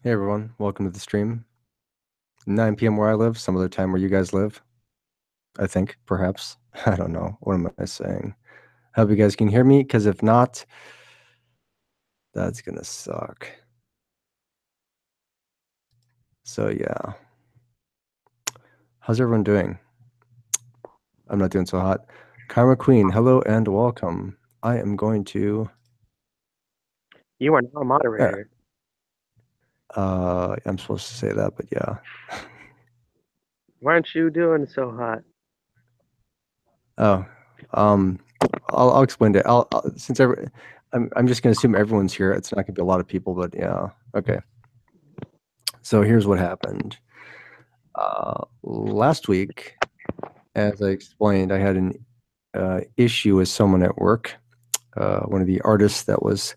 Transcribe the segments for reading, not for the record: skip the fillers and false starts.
Hey everyone, welcome to the stream. 9 p.m. where I live, some other time where you guys live. I think, perhaps. I don't know. What am I saying? Hope you guys can hear me, because if not, that's gonna suck. So yeah. How's everyone doing? I'm not doing so hot. Karma Queen, hello and welcome. I am going to You are now a there. moderator. I'm supposed to say that, but yeah. Why aren't you doing so hot? Oh, um, I'll explain it. Since I'm just gonna assume everyone's here. It's not gonna be a lot of people, but yeah. Okay. So here's what happened. Last week, as I explained, I had an issue with someone at work. One of the artists that was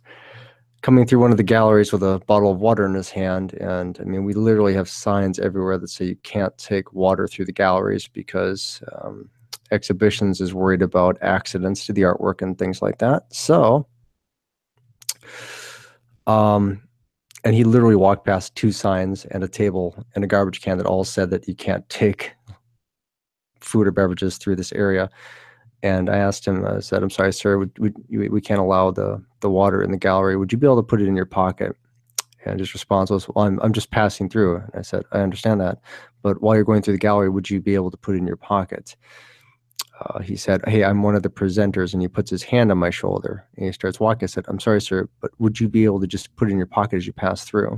coming through one of the galleries with a bottle of water in his hand. And I mean, we literally have signs everywhere that say you can't take water through the galleries because exhibitions is worried about accidents to the artwork and things like that. So, um, and he literally walked past two signs and a table and a garbage can that all said that you can't take food or beverages through this area. And I asked him, I said, "I'm sorry, sir, we can't allow the water in the gallery. Would you be able to put it in your pocket?" And his response was, "Well, I'm just passing through." And I said, "I understand that, but while you're going through the gallery, would you be able to put it in your pocket?" He said, "Hey, I'm one of the presenters," and he puts his hand on my shoulder and he starts walking. I said, "I'm sorry, sir, but would you be able to just put it in your pocket as you pass through?"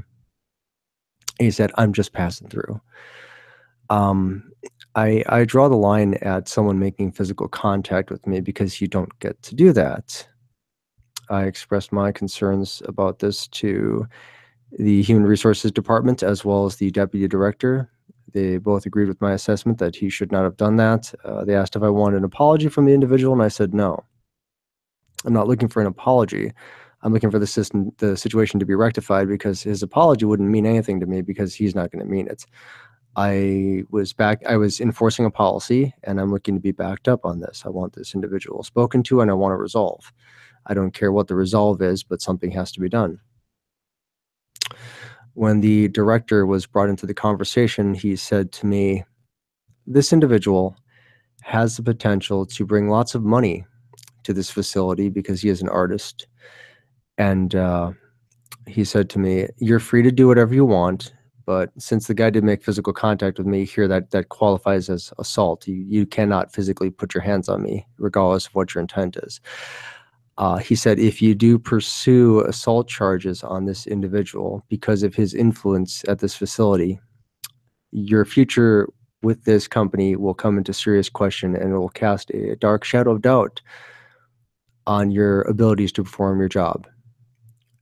And he said, "I'm just passing through." Um, I draw the line at someone making physical contact with me because you don't get to do that. I expressed my concerns about this to the Human Resources Department as well as the Deputy Director. They both agreed with my assessment that he should not have done that. They asked if I wanted an apology from the individual, and I said no. I'm not looking for an apology. I'm looking for the situation to be rectified because his apology wouldn't mean anything to me because he's not going to mean it. I was enforcing a policy and I'm looking to be backed up on this. I want this individual spoken to and I want to resolve. I don't care what the resolve is, but something has to be done. When the director was brought into the conversation, he said to me, "This individual has the potential to bring lots of money to this facility because he is an artist." And he said to me, "You're free to do whatever you want, but since the guy did make physical contact with me here, that qualifies as assault. You cannot physically put your hands on me, regardless of what your intent is." He said, "If you do pursue assault charges on this individual because of his influence at this facility, your future with this company will come into serious question and it will cast a dark shadow of doubt on your abilities to perform your job."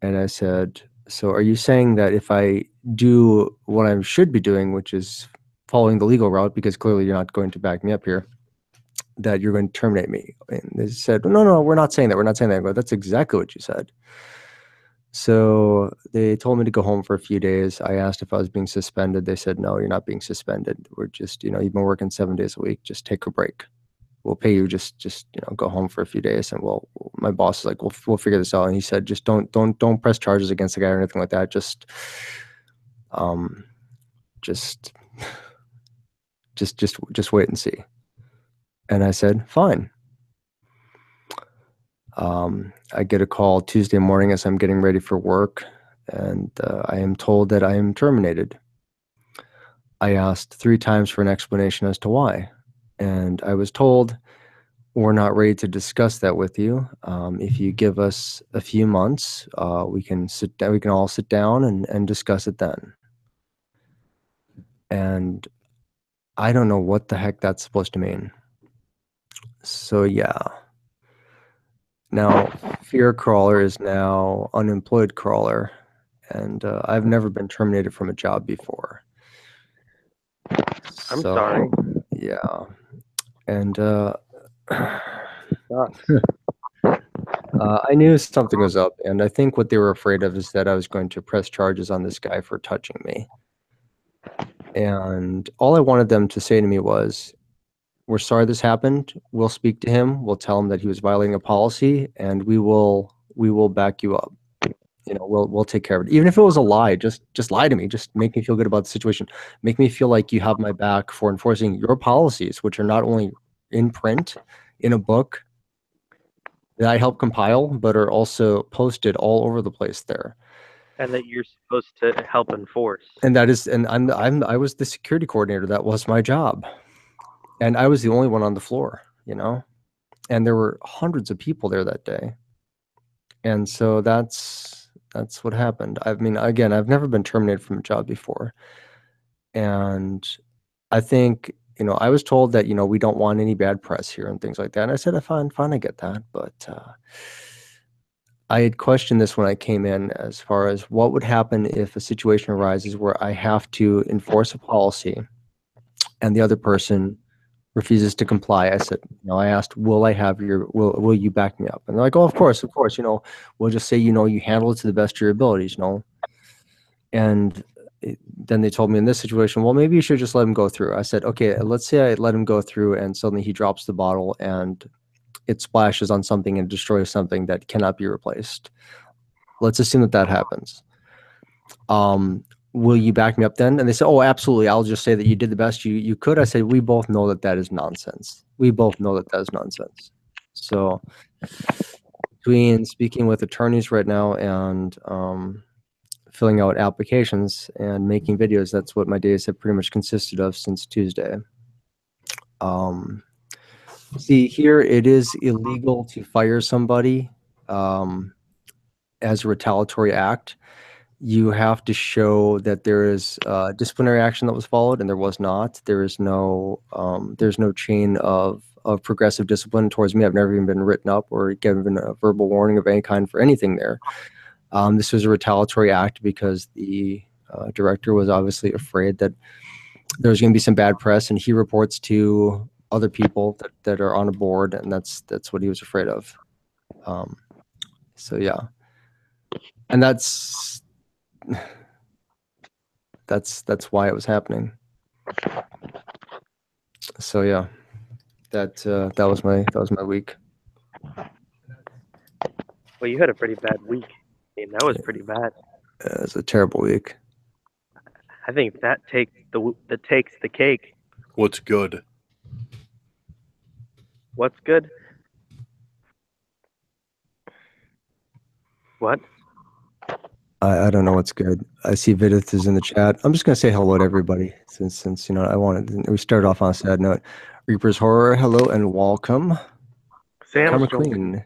And I said, "So are you saying that if I do what I should be doing, which is following the legal route, because clearly you're not going to back me up here, that you're going to terminate me?" And they said, "No, no, we're not saying that. We're not saying that." But that's exactly what you said. So they told me to go home for a few days. I asked if I was being suspended. They said, "No, you're not being suspended. We're just, you've been working 7 days a week. Just take a break. We'll pay you. Just go home for a few days." And my boss is like, "We'll figure this out." And he said, "Just don't press charges against the guy or anything like that. Um, just, just wait and see." And I said, "Fine." I get a call Tuesday morning as I'm getting ready for work, and I am told that I am terminated. I asked 3 times for an explanation as to why, and I was told, "We're not ready to discuss that with you. If you give us a few months, we can sit down. We can all sit down and discuss it then." And I don't know what the heck that's supposed to mean. So yeah, now fear crawler is now unemployed crawler, and I've never been terminated from a job before. I'm sorry. So yeah, and It sucks. I knew something was up, and I think what they were afraid of is that I was going to press charges on this guy for touching me. And all I wanted them to say to me was, "We're sorry this happened. We'll speak to him. We'll tell him that he was violating a policy, and we will back you up. we'll take care of it. Even if it was a lie, just lie to me. Just make me feel good about the situation. Make me feel like you have my back for enforcing your policies, which are not only in print in a book that I help compile, but are also posted all over the place there. And that you're supposed to help enforce. And that is, and I was the security coordinator. That was my job, and I was the only one on the floor, and there were hundreds of people there that day. And so that's what happened. I mean, again, I've never been terminated from a job before. And I think, I was told that, we don't want any bad press here and things like that. And I said, fine, fine, I get that. But I had questioned this when I came in as far as what would happen if a situation arises where I have to enforce a policy and the other person refuses to comply. I said, I asked, will you back me up? And they're like, oh, of course, we'll just say, you handle it to the best of your abilities, And then they told me in this situation, well, maybe you should just let him go through. I said, okay, let's say I let him go through and suddenly he drops the bottle and it splashes on something and destroys something that cannot be replaced. Let's assume that happens. Will you back me up then? And they said, oh, absolutely. I'll just say that you did the best you could. I said, we both know that is nonsense. We both know that is nonsense. So between speaking with attorneys right now and filling out applications and making videos, that's what my days have pretty much consisted of since Tuesday. See, here it is illegal to fire somebody as a retaliatory act. You have to show that there is disciplinary action that was followed, and there was not. There's no chain of progressive discipline towards me. I've never even been written up or given a verbal warning of any kind for anything there. This was a retaliatory act because the director was obviously afraid that there was going to be some bad press, and he reports to other people that are on a board, and that's what he was afraid of. So yeah, and that's why it was happening. So yeah, that was my week. Well, you had a pretty bad week. I mean, that was pretty bad. It was a terrible week. I think that takes the cake. What's good? What's good? What? I don't know what's good. I see Vidith is in the chat. I'm just gonna say hello to everybody since we started off on a sad note. Reaper's Horror, hello and welcome. Sam's Karma joined.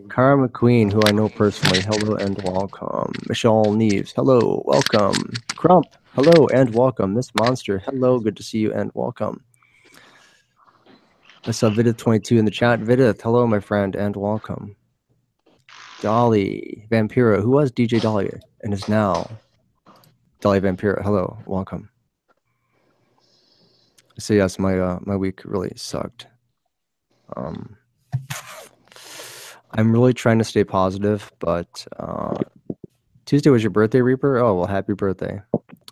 Karma Queen, who I know personally, hello and welcome. Michelle Neves, hello, welcome. Crump, hello and welcome. Miss Monster, hello, good to see you and welcome. I saw Vidith22 in the chat. Vidith, hello, my friend, and welcome. Dolly Vampiro, who was DJ Dolly and is now Dolly Vampiro. Hello, welcome. So yes, my week really sucked. I'm really trying to stay positive, but Tuesday was your birthday, Reaper? Oh, well, happy birthday.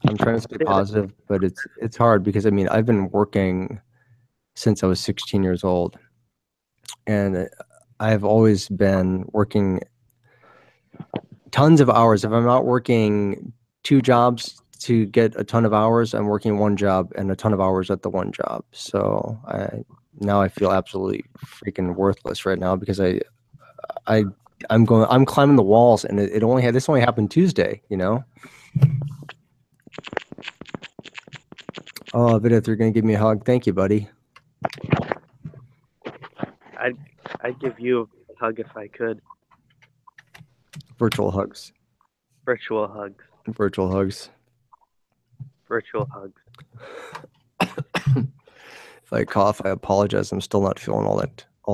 I'm trying to stay positive, but it's hard because I mean, I've been working since I was 16 years old, and I've always been working tons of hours. If I'm not working 2 jobs to get a ton of hours, I'm working 1 job and a ton of hours at the 1 job. So now I feel absolutely freaking worthless right now because I'm climbing the walls, and this only happened Tuesday, Oh, Vidith, you're gonna give me a hug. Thank you, buddy. I'd give you a hug if I could. Virtual hugs. Virtual hugs. Virtual hugs. Virtual hugs. If I cough, I apologize. I'm still not feeling all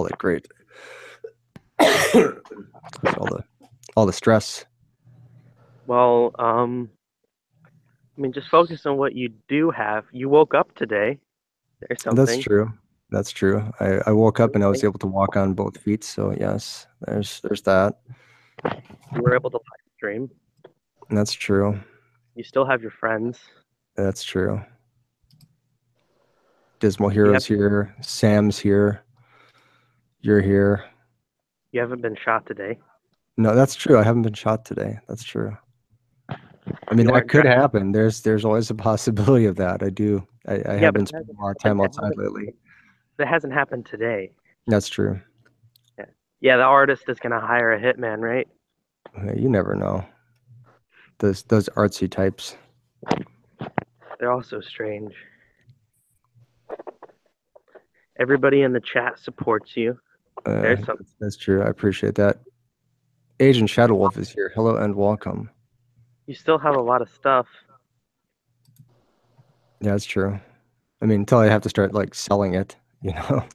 that great. all the stress. Well, I mean, just focus on what you do have. You woke up today. There's something. That's true. That's true. I woke up and I was able to walk on both feet. So yes, there's that. You were able to live stream. That's true. You still have your friends. That's true. Dismal Hero's here. Sam's here. You're here. You haven't been shot today. No, that's true. I haven't been shot today. That's true. I mean, You that aren't could driving. happen. There's always a possibility of that. I Yeah, have but been it spending hasn't a lot of happened. time outside lately. It hasn't happened today. That's true. Yeah. Yeah, the artist is gonna hire a hitman, right? You never know. Those artsy types. They're all so strange. Everybody in the chat supports you. There's some. That's true. I appreciate that. Agent Shadow Wolf is here. Hello and welcome. You still have a lot of stuff. Yeah, that's true. I mean, until I have to start like selling it, you know.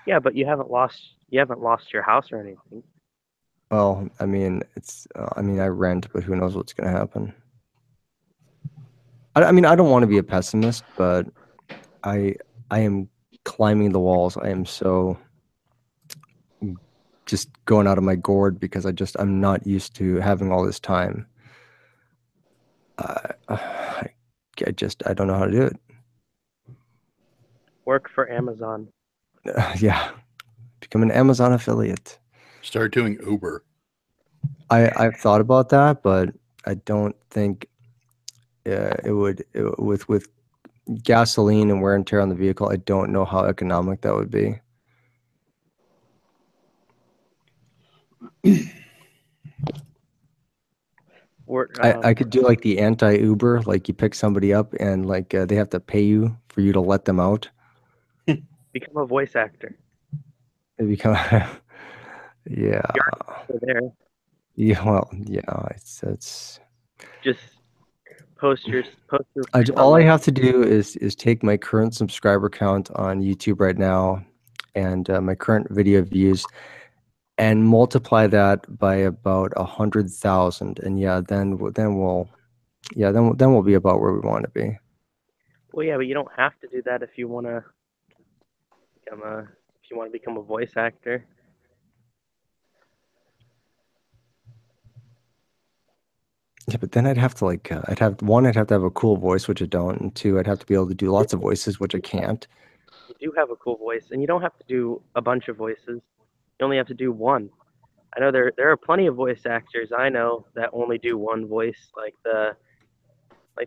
Yeah, but you haven't lost your house or anything. Well, I mean, I mean, I rent, but who knows what's gonna happen. I mean, I don't want to be a pessimist, but I I am climbing the walls. I am so just going out of my gourd because I'm not used to having all this time. I don't know how to do it. Work for Amazon. Yeah, become an Amazon affiliate. Start doing Uber. I've thought about that, but I don't think with gasoline and wear and tear on the vehicle. I don't know how economic that would be. I could do like the anti-Uber, like you pick somebody up and like they have to pay you for you to let them out. Become a voice actor. They become, yeah, You're there. yeah. Well, yeah. It's. Just post your All I have to do is take my current subscriber count on YouTube right now, and my current video views, and multiply that by about 100,000, and yeah, then we'll be about where we want to be. Well, yeah, but you don't have to do that if you want to become a voice actor. Yeah, but then I'd have to like I'd have to have a cool voice, which I don't, and two, I'd have to be able to do lots of voices, which I can't. You do have a cool voice, and you don't have to do a bunch of voices. You only have to do one. I know there are plenty of voice actors I know that only do one voice. Like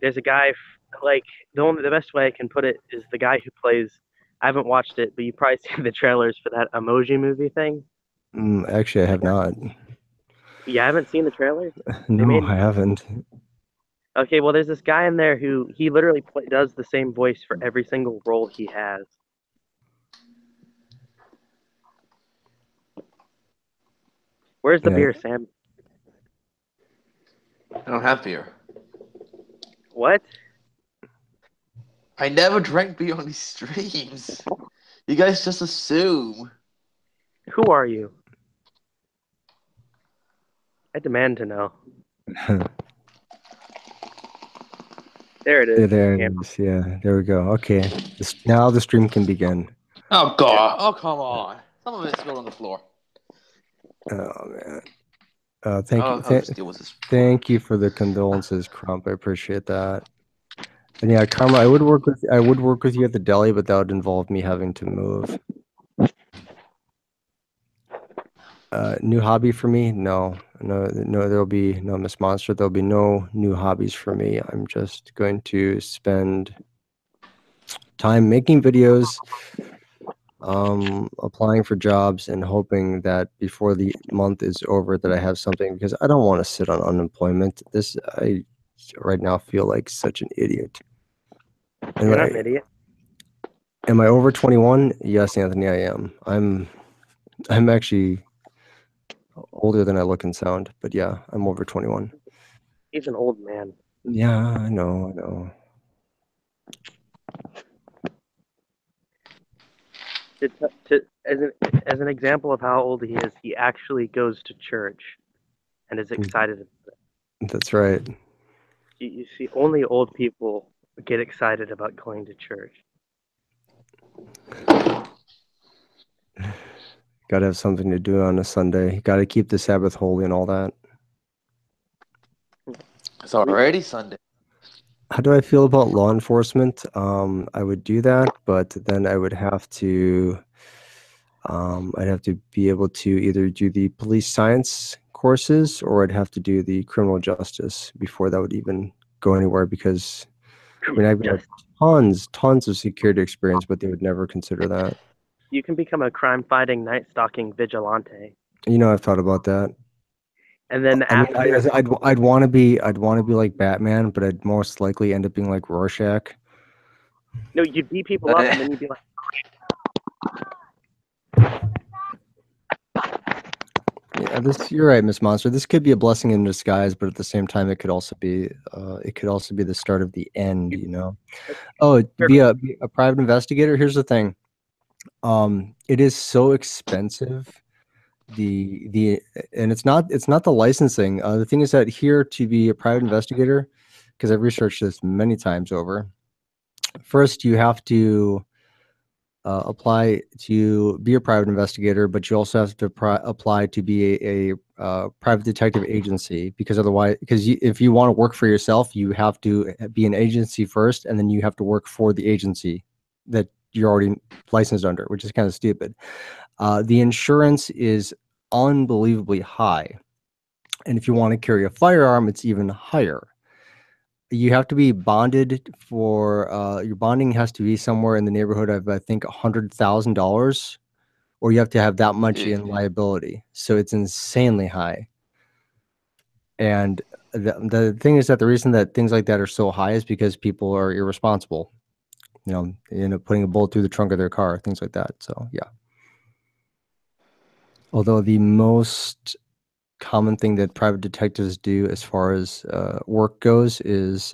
there's a guy like the best way I can put it is the guy who plays. I haven't watched it, but you probably seen the trailers for that emoji movie thing. Actually, I have not. You haven't seen the trailers? No, I haven't. Okay, well, there's this guy in there who he literally does the same voice for every single role he has. Where's the beer, Sam? I don't have beer. What? I never drank beer on these streams. You guys just assume. Who are you? I demand to know. There it is. There it is. Yeah, there we go. Okay, now the stream can begin. Oh God! Oh come on! Some of it spilled on the floor. Oh man. Thank you for the condolences, Crump. I appreciate that. And yeah, Karma, I would work with you at the deli, but that would involve me having to move. New hobby for me? No. There'll be no Miss Monster. There'll be no new hobbies for me. I'm just going to spend time making videos, applying for jobs, and hoping that before the month is over that I have something, because I don't want to sit on unemployment. I right now feel like such an idiot. You're not an idiot. Am I over 21? Yes, Anthony, I am. I'm actually older than I look and sound, but yeah, I'm over 21. He's an old man. Yeah, I know. As an example of how old he is, he actually goes to church and is excited. That's right. You see, only old people get excited about going to church. Got to have something to do on a Sunday. Got to keep the Sabbath holy and all that. It's already Sunday. How do I feel about law enforcement? I would do that, but then I would have to, I'd have to be able to either do the police science courses, or I'd have to do the criminal justice before that would even go anywhere. Because I mean, I've got tons of security experience, but they would never consider that. You can become a crime-fighting, night-stalking vigilante, I've thought about that. and then I mean, after, I'd want to be like Batman, but I'd most likely end up being like Rorschach. no, you'd beat people up, and then you'd be like, Yeah, you're right, Miss Monster. This could be a blessing in disguise, but at the same time, it could also be the start of the end. Oh, to be a private investigator. Here's the thing. It is so expensive. And it's not the licensing. The thing is that here, to be a private investigator, because I've researched this many times over, first you have to apply to be a private investigator, but you also have to apply to be a private detective agency, because otherwise, if you want to work for yourself, you have to be an agency first, and then you have to work for the agency that you're already licensed under, which is kind of stupid. The insurance is unbelievably high, and if you want to carry a firearm, it's even higher. You have to be bonded for your bonding has to be somewhere in the neighborhood of, I think, $100,000, or you have to have that much in liability. So it's insanely high. And the thing is that the reason that things like that are so high is because people are irresponsible. They end up putting a bullet through the trunk of their car, things like that. So yeah. Although the most common thing that private detectives do as far as work goes is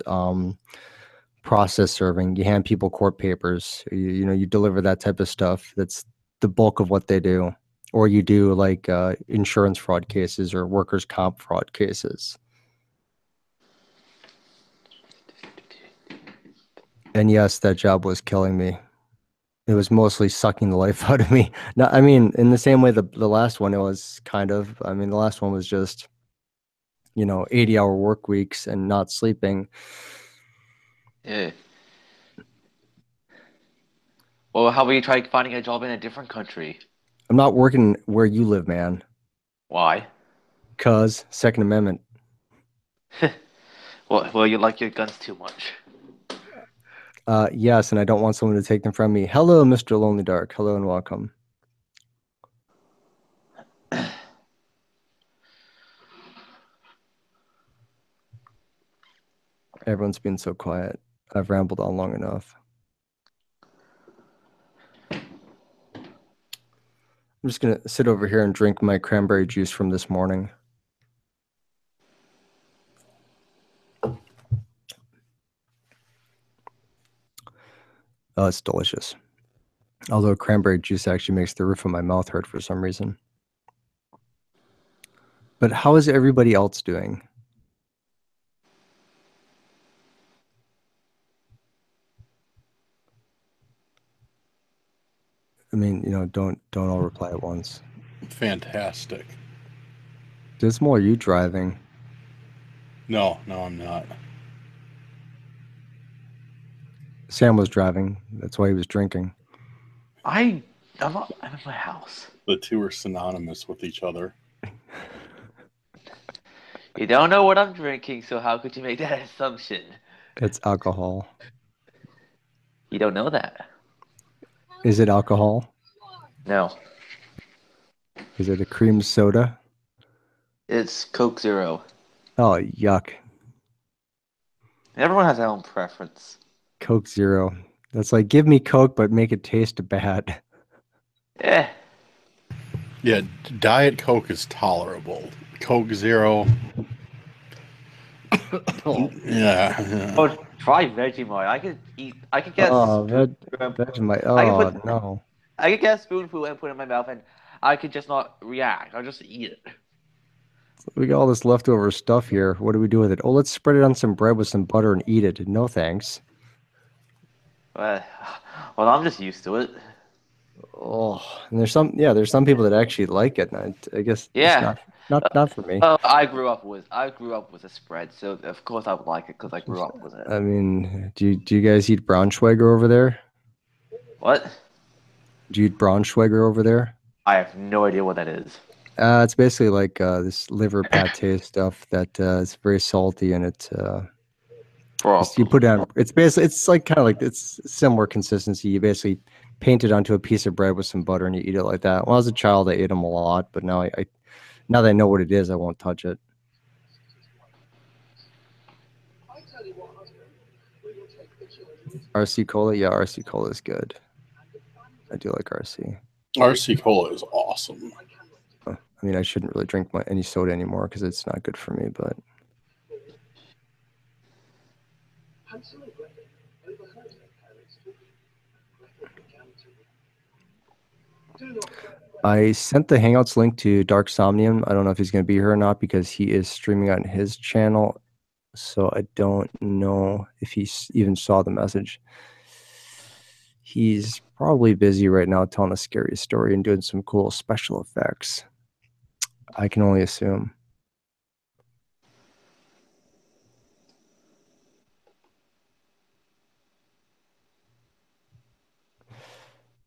process serving. You hand people court papers. You deliver that type of stuff. That's the bulk of what they do. Or you do like insurance fraud cases or workers' comp fraud cases. And yes, that job was killing me. It was mostly sucking the life out of me. No, I mean, in the same way the last one, it was kind of, I mean, the last one was just, 80-hour work weeks and not sleeping. Yeah. Well, how about you try finding a job in a different country? I'm not working where you live, man. Why? 'Cause Second Amendment. Well, you like your guns too much. Yes, and I don't want someone to take them from me. Hello, Mr. Lonely Dark. Hello and welcome. Everyone's been so quiet. I've rambled on long enough. I'm just gonna sit over here and drink my cranberry juice from this morning. Oh, it's delicious. Although cranberry juice actually makes the roof of my mouth hurt for some reason. But how is everybody else doing? I mean, don't all reply at once. Fantastic. Dismal, are you driving? No, I'm not. Sam was driving. That's why he was drinking. I'm in my house. The two are synonymous with each other. You don't know what I'm drinking, so how could you make that assumption? It's alcohol. You don't know that. Is it alcohol? No. Is it a cream soda? It's Coke Zero. Oh, yuck. Everyone has their own preference. Coke Zero. That's like, give me Coke, but make it taste bad. Eh. Yeah, Diet Coke is tolerable. Coke Zero. Yeah. Oh, try Vegemite. I could get Vegemite. Oh, no. I could get a spoonful and put it in my mouth, and I could just not react. I'll just eat it. We got all this leftover stuff here. What do we do with it? Oh, let's spread it on some bread with some butter and eat it. No thanks. Well, I'm just used to it. Oh, and there's some people that actually like it. And I guess Yeah. it's not for me. I grew up with a spread, so of course I would like it because I grew up with it. I mean, do you guys eat Braunschweiger over there? What? Do you eat Braunschweiger over there? I have no idea what that is. It's basically like this liver pate stuff that is very salty, and it you Broccoli. put it on. It's like kind of like it's similar consistency. You basically paint it onto a piece of bread with some butter, and you eat it like that. When I was a child, I ate them a lot, but now now that I know what it is, I won't touch it. RC Cola, yeah, RC Cola is good. I do like RC. RC Cola is awesome. I mean, I shouldn't really drink any soda anymore because it's not good for me, but I sent the Hangouts link to Dark Somnium. I don't know if he's going to be here or not because he is streaming on his channel, so I don't know if he even saw the message. He's probably busy right now telling a scary story and doing some cool special effects. I can only assume.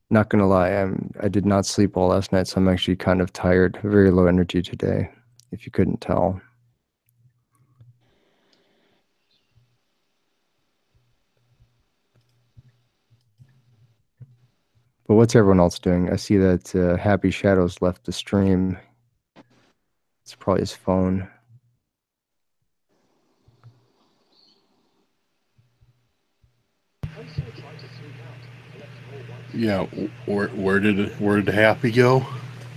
Not gonna lie, I did not sleep well last night, so I'm actually kind of tired. Very low energy today, if you couldn't tell. But what's everyone else doing? I see that Happy Shadows left the stream. It's probably his phone. Yeah, where did Happy go?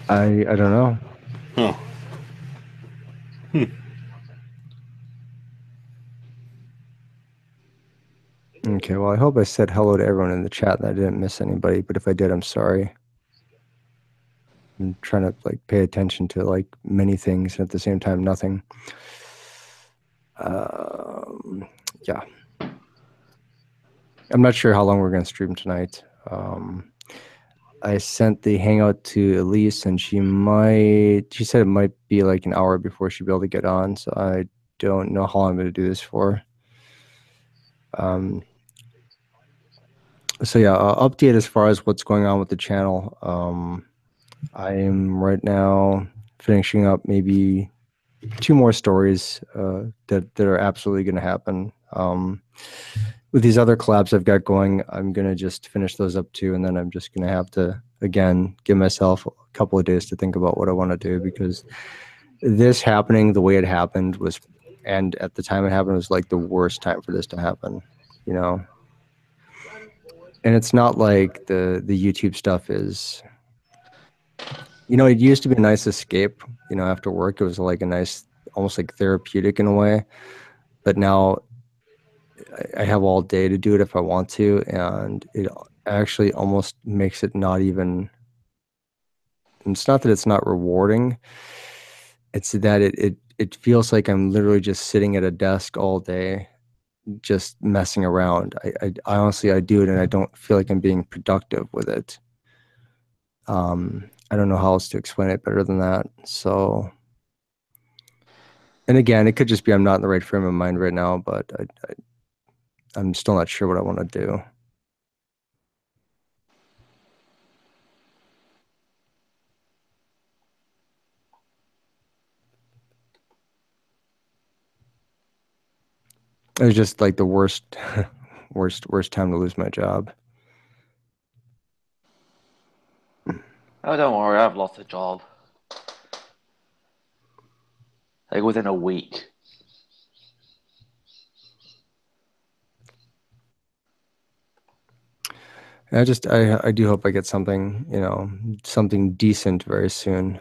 I don't know. Huh. Okay, well, I hope I said hello to everyone in the chat and I didn't miss anybody, but if I did, I'm sorry. I'm trying to like pay attention to like many things and at the same time nothing. Yeah. I'm not sure how long we're going to stream tonight. I sent the hangout to Elise and she said it might be like an hour before she'll be able to get on. So I don't know how long I'm going to do this for. So yeah, update as far as what's going on with the channel. I am right now finishing up maybe 2 more stories that are absolutely going to happen. With these other collabs I've got going, I'm going to just finish those up too, and then I'm just going to have to, again, give myself a couple of days to think about what I want to do, because this happening the way it happened was, and at the time it happened, was like the worst time for this to happen, you know? And it's not like the YouTube stuff is, you know, it used to be a nice escape, you know, after work. It was like a nice, almost like therapeutic in a way. But now I have all day to do it if I want to. And it actually almost makes it not even, it's not that it's not rewarding. It's that it feels like I'm literally just sitting at a desk all day, just messing around. I honestly, I do it and I don't feel like I'm being productive with it. I don't know how else to explain it better than that. So, and again, it could just be I'm not in the right frame of mind right now, but I'm still not sure what I want to do. It was just like the worst, worst time to lose my job. Oh, don't worry, I've lost a job. Like within a week. I do hope I get something, you know, something decent very soon,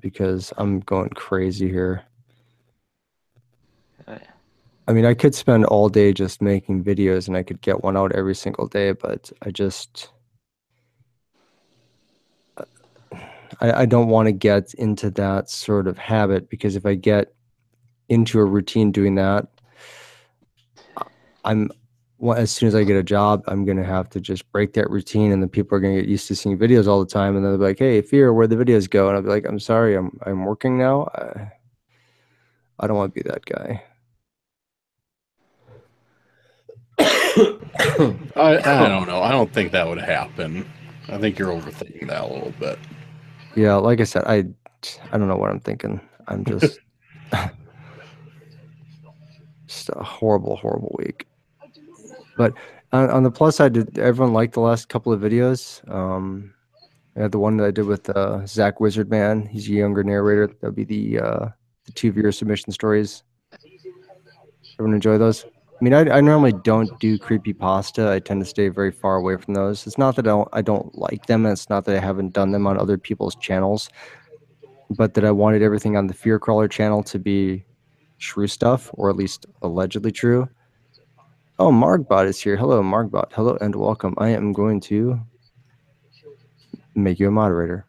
because I'm going crazy here. I mean, I could spend all day just making videos and I could get one out every single day, but I don't want to get into that sort of habit, because if I get into a routine doing that, as soon as I get a job, I'm going to have to just break that routine, and then people are going to get used to seeing videos all the time, and they'll be like, "Hey, Fear, where'd the videos go?" And I'll be like, "I'm sorry, I'm working now. I don't want to be that guy." I don't know. I don't think that would happen. I think you're overthinking that a little bit. Yeah, like I said, I don't know what I'm thinking. I'm just just a horrible, horrible week. But on the plus side, did everyone like the last couple of videos? I had the one that I did with Zach Wizardman. He's a younger narrator. That'll be the 2 viewer submission stories. Everyone enjoy those? I mean, I normally don't do creepypasta. I tend to stay very far away from those. It's not that I don't like them. It's not that I haven't done them on other people's channels, but that I wanted everything on the Fear Crawler channel to be true stuff, or at least allegedly true. Oh, Margbot is here. Hello, Margbot. Hello and welcome. I am going to make you a moderator.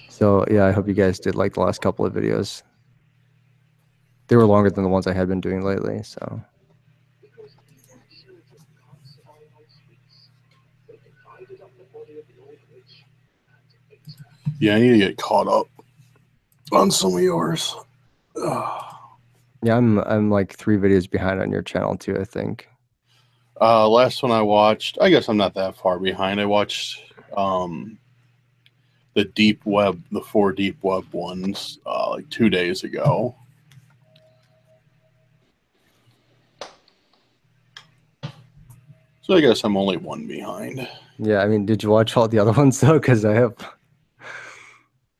So yeah, I hope you guys did like the last couple of videos. They were longer than the ones I had been doing lately, so. Yeah, I need to get caught up on some of yours. Yeah, I'm like 3 videos behind on your channel too, I think. Last one I watched, I guess I'm not that far behind. I watched the deep web, the 4 deep web ones, like 2 days ago. So I guess I'm only 1 behind. Yeah, I mean, did you watch all the other ones though? Because I have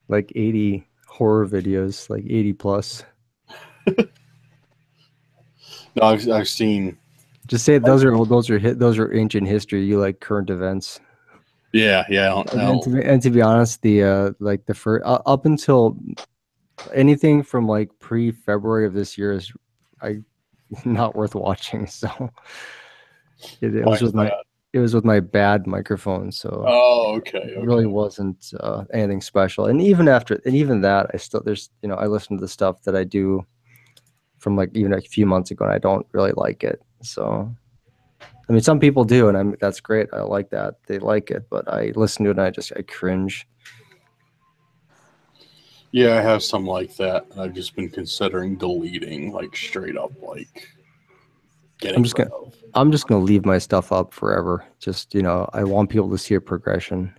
like 80 horror videos, like 80 plus. No, I've seen. Just say those are ancient history. You like current events. Yeah, I don't know. And to be honest, the like the first up until anything from like pre-February of this year is not worth watching. So it was with my bad microphone. So Oh, okay. it really wasn't anything special. And even that, I still I listen to the stuff that I do from like even a few months ago, and I don't really like it. So I mean, some people do, and that's great. I like that they like it, but I listen to it and I cringe. Yeah, I have some like that. I've just been considering deleting, like straight up, like getting rid of. I'm just gonna leave my stuff up forever. Just I want people to see a progression.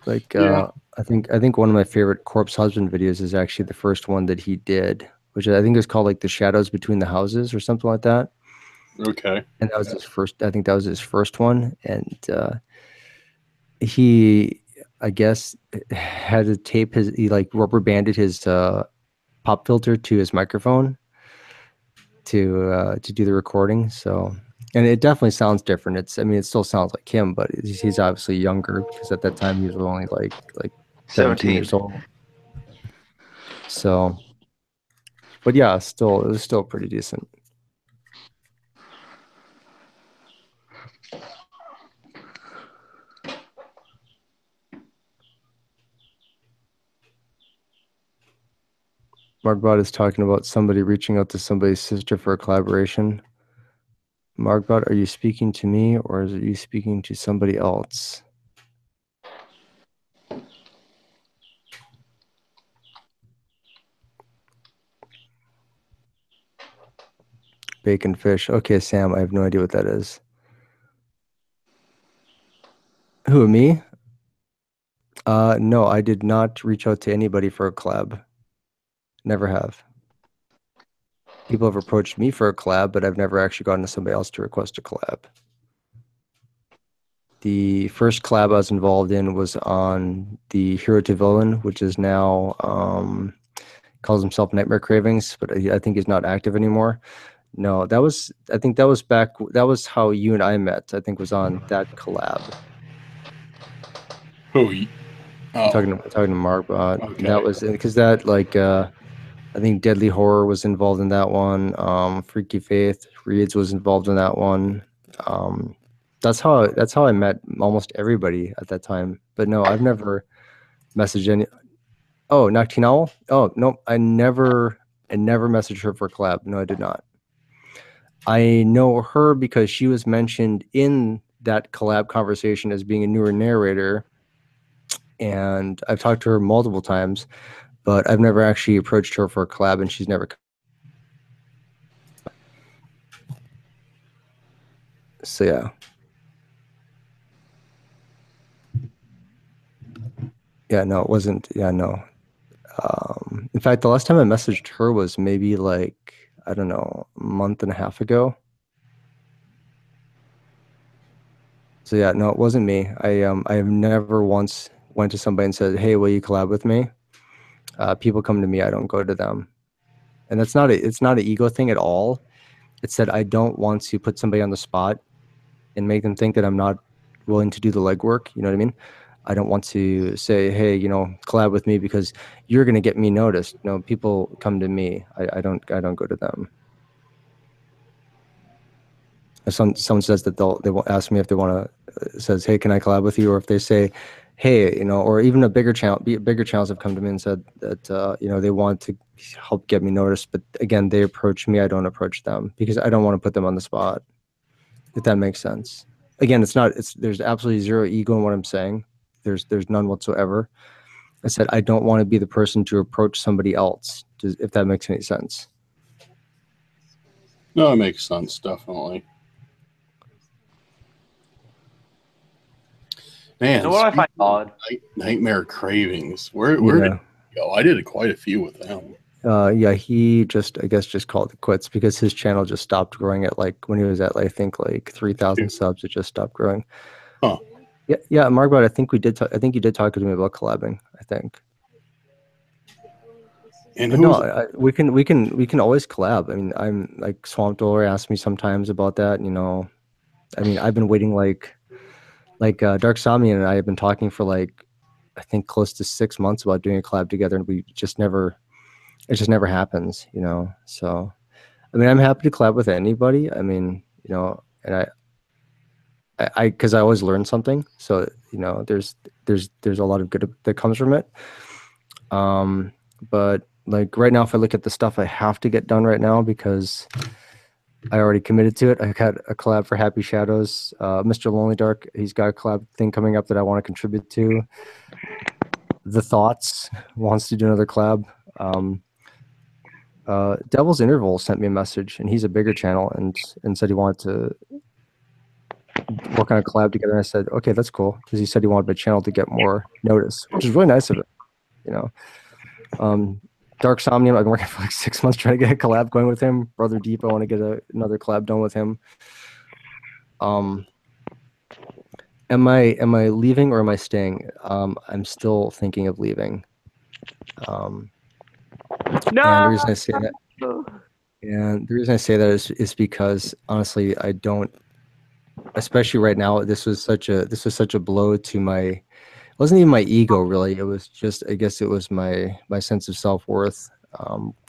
Like Yeah. I think one of my favorite Corpse Husband videos is actually the first one that he did, which I think is called like The Shadows Between the Houses or something like that. Okay. And that was his first. I think that was his first one, and he, I guess, had to tape he like rubber banded his pop filter to his microphone to do the recording. So, and it definitely sounds different. I mean, it still sounds like him, but he's obviously younger because at that time he was only like 17 years old. So, but yeah, it was still pretty decent. Margbot is talking about somebody reaching out to somebody's sister for a collaboration. Margbot, are you speaking to me or are you speaking to somebody else? Bacon fish. Okay, Sam, I have no idea what that is. Who, me? No, I did not reach out to anybody for a collab. Never have. People have approached me for a collab, but I've never actually gotten to somebody else to request a collab. The first collab I was involved in was on the Hero to Villain, which is now calls himself Nightmare Cravings, but I think he's not active anymore. No, I think that was how you and I met. I think was on that collab. Who? Oh, Talking to Marbot. okay. That was because that I think Deadly Horror was involved in that one. Freaky Faith Reeds was involved in that one. That's how I met almost everybody at that time. But no, I've never messaged any. Oh, Nocturnal? Oh, no, I never messaged her for a collab. No, I did not. I know her because she was mentioned in that collab conversation as being a newer narrator, and I've talked to her multiple times, but I've never actually approached her for a collab, and she's never. So yeah. Yeah, no, it wasn't. Yeah, no. In fact, the last time I messaged her was maybe like, I don't know, a month and a half ago. So yeah, no, it wasn't me. I have never once went to somebody and said, "Hey, will you collab with me?" People come to me, I don't go to them. And it's not an ego thing at all. It's that I don't want to put somebody on the spot and make them think that I'm not willing to do the legwork. You know what I mean? I don't want to say, hey, collab with me because you're going to get me noticed. No, people come to me. I don't go to them. If someone says that they will ask me if they want to, says, hey, can I collab with you? Or if they say, hey, or even bigger channels have come to me and said that, they want to help get me noticed. But again, they approach me. I don't approach them because I don't want to put them on the spot, if that makes sense. Again, there's absolutely zero ego in what I'm saying. There's none whatsoever. I said, I don't want to be the person to approach somebody else, if that makes any sense. No, it makes sense, definitely. Man, You know what I find odd? Nightmare Cravings. Where did it go? I did quite a few with them. Yeah, he just, I guess, just called it quits because his channel just stopped growing at when he was at, I think, 3,000 subs. It just stopped growing. Huh. Yeah, Margbot, I think I think you did talk to me about collabing. I think. And but no, we can always collab. I mean, I'm like Swamp Dollar asked me sometimes about that. I mean, I've been waiting Dark Somnian and I have been talking for I think close to 6 months about doing a collab together, and it just never happens. So. I mean, I'm happy to collab with anybody. I mean, and because I always learn something. So, there's a lot of good that comes from it. But right now, if I look at the stuff I have to get done right now because I already committed to it, I got a collab for Happy Shadows. Mr. Lonely Dark, he's got a collab thing coming up that I want to contribute to. The Thoughts wants to do another collab. Devil's Interval sent me a message, and he's a bigger channel, and said he wanted to work on a collab together. And I said, okay, that's cool, because he said he wanted the channel to get more notice, which is really nice of him. Dark Somnium, I've been working for 6 months trying to get a collab going with him. Brother Deep, I want to get another collab done with him. Am I leaving or am I staying? I'm still thinking of leaving. No. And the reason I say that, is because honestly, I don't. Especially right now, this was such a blow to my. It wasn't even my ego, really. It was just, I guess, it was my sense of self-worth.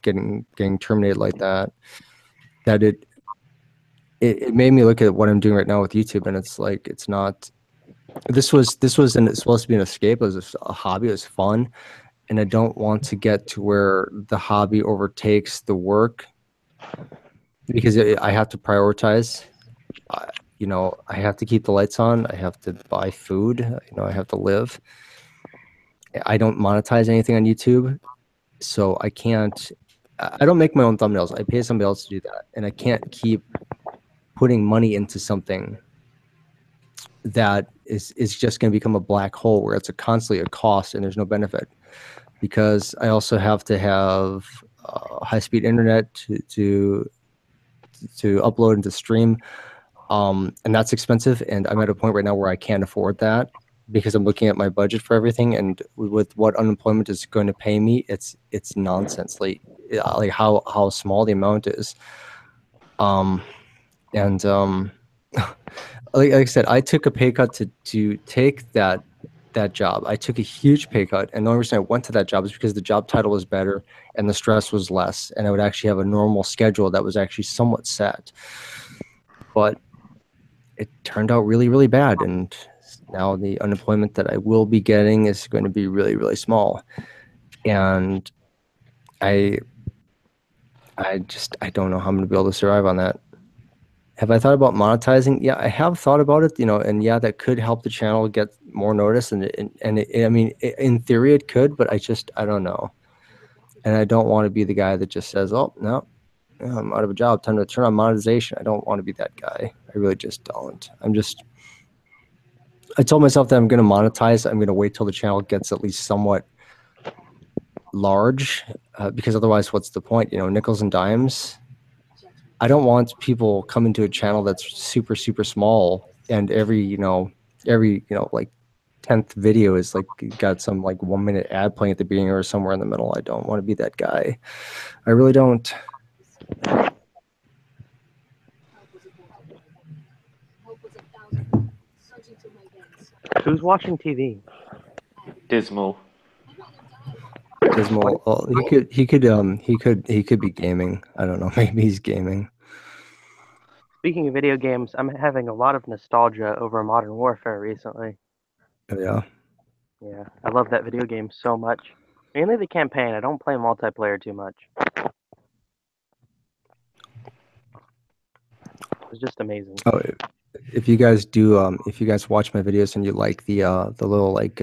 Getting terminated like that. That it made me look at what I'm doing right now with YouTube, and it's not. This was supposed to be an escape. It was a hobby. It was fun, and I don't want to get to where the hobby overtakes the work, because I have to prioritize. I have to keep the lights on. I have to buy food. I have to live. I don't monetize anything on YouTube, so I can't. I don't make my own thumbnails. I pay somebody else to do that, and I can't keep putting money into something that is just going to become a black hole where it's constantly a cost and there's no benefit, because I also have to have high-speed internet to upload and to stream, and that's expensive, and I'm at a point right now where I can't afford that because I'm looking at my budget for everything, and with what unemployment is going to pay me, it's nonsense. Like how small the amount is. And like I said, I took a pay cut to take that job. I took a huge pay cut, and the only reason I went to that job is because the job title was better and the stress was less, and I would actually have a normal schedule that was actually somewhat set. But it turned out really, really bad, and now the unemployment that I will be getting is going to be really, really small. And I don't know how I'm going to be able to survive on that. Have I thought about monetizing? Yeah, I have thought about it, and yeah, that could help the channel get more notice. And I mean, in theory it could, but I don't know. And I don't want to be the guy that just says, oh, no, I'm out of a job, time to turn on monetization. I don't want to be that guy. I really just don't. I told myself that I'm going to monetize. I'm going to wait till the channel gets at least somewhat large, because otherwise, what's the point? You know, nickels and dimes. I don't want people coming to a channel that's super, super small, and every like 10th video is like got some like 1-minute ad playing at the beginning or somewhere in the middle. I don't want to be that guy. I really don't. Who's watching TV? Dismal. Dismal. Well, he could be gaming. I don't know. Maybe he's gaming. Speaking of video games, I'm having a lot of nostalgia over Modern Warfare recently. Yeah. Yeah, I love that video game so much. Mainly the campaign. I don't play multiplayer too much. It's just amazing. Oh, if you guys watch my videos and you like the little like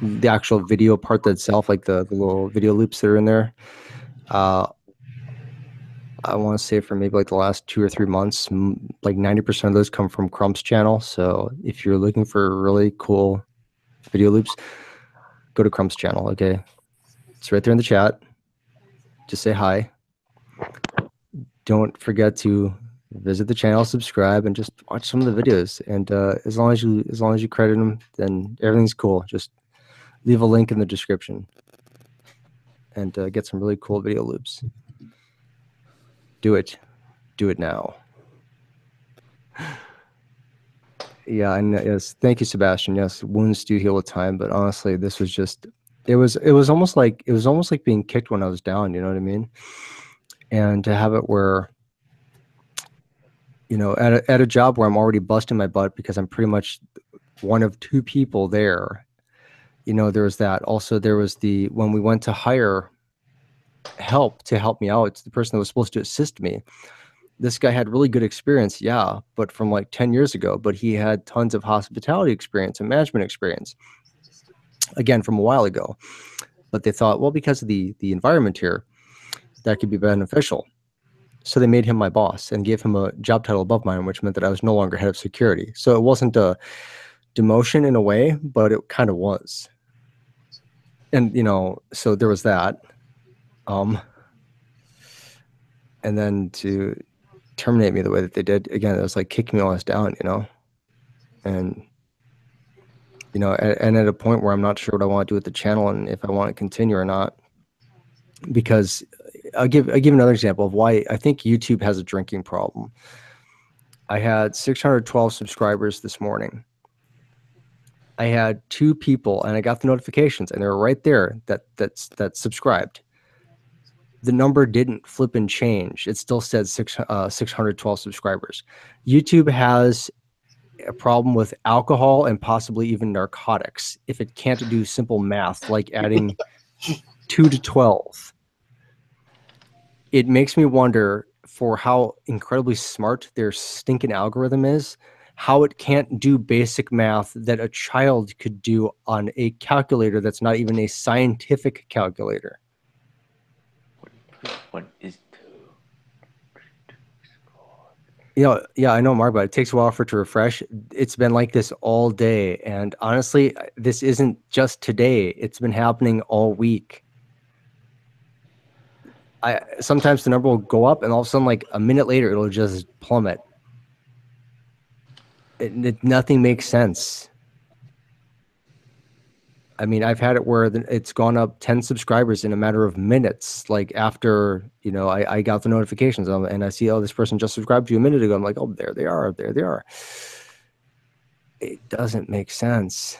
the actual video part itself, like the little video loops that are in there, I want to say for maybe like the last 2 or 3 months, like 90% of those come from Crump's channel. So if you're looking for really cool video loops, go to Crump's channel. Okay, it's right there in the chat. Just say hi. Don't forget to visit the channel, subscribe, and just watch some of the videos. And as long as you credit them, then everything's cool. Just leave a link in the description and get some really cool video loops. Do it now. Yeah, and yes, thank you, Sebastian. Yes, wounds do heal with time, but honestly, this was just it was almost like being kicked when I was down, you know what I mean? And to have it where, you know, at a job where I'm already busting my butt because I'm pretty much one of 2 people there. You know, there was that. Also, there was when we went to hire help to help me out, it's the person that was supposed to assist me. This guy had really good experience, yeah, but from like 10 years ago, but he had tons of hospitality experience and management experience, again, from a while ago. But they thought, well, because of the environment here, that could be beneficial. So they made him my boss and gave him a job title above mine, which meant that I was no longer head of security. So it wasn't a demotion in a way, but it kind of was. And, you know, so there was that. And then to terminate me the way that they did, again, it was like kicking me almost down, you know? And, you know, and at a point where I'm not sure what I want to do with the channel and if I want to continue or not. Because I'll give another example of why I think YouTube has a drinking problem. I had 612 subscribers this morning. I had 2 people, and I got the notifications, and they were right there that subscribed. The number didn't flip and change. It still said 612 subscribers. YouTube has a problem with alcohol and possibly even narcotics if it can't do simple math like adding 2 to 12. It makes me wonder, for how incredibly smart their stinking algorithm is, how it can't do basic math that a child could do on a calculator that's not even a scientific calculator. What is 2? You know, yeah, I know, Mark, but it takes a while for it to refresh. It's been like this all day. And honestly, this isn't just today. It's been happening all week. Sometimes the number will go up and all of a sudden, like a minute later, it'll just plummet. Nothing makes sense. I mean, I've had it where it's gone up 10 subscribers in a matter of minutes. Like after, you know, I got the notifications and I see, oh, this person just subscribed to you a minute ago. I'm like, oh, there they are. There they are. It doesn't make sense.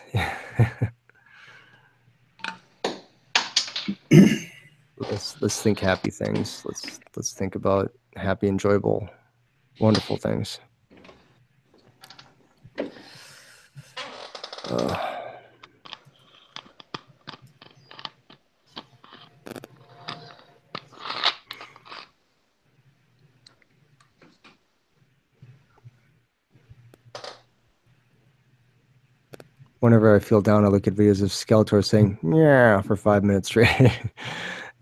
Let's think happy things. Let's think about happy, enjoyable, wonderful things. Whenever I feel down, I look at videos of Skeletor saying "yeah" for 5 minutes straight.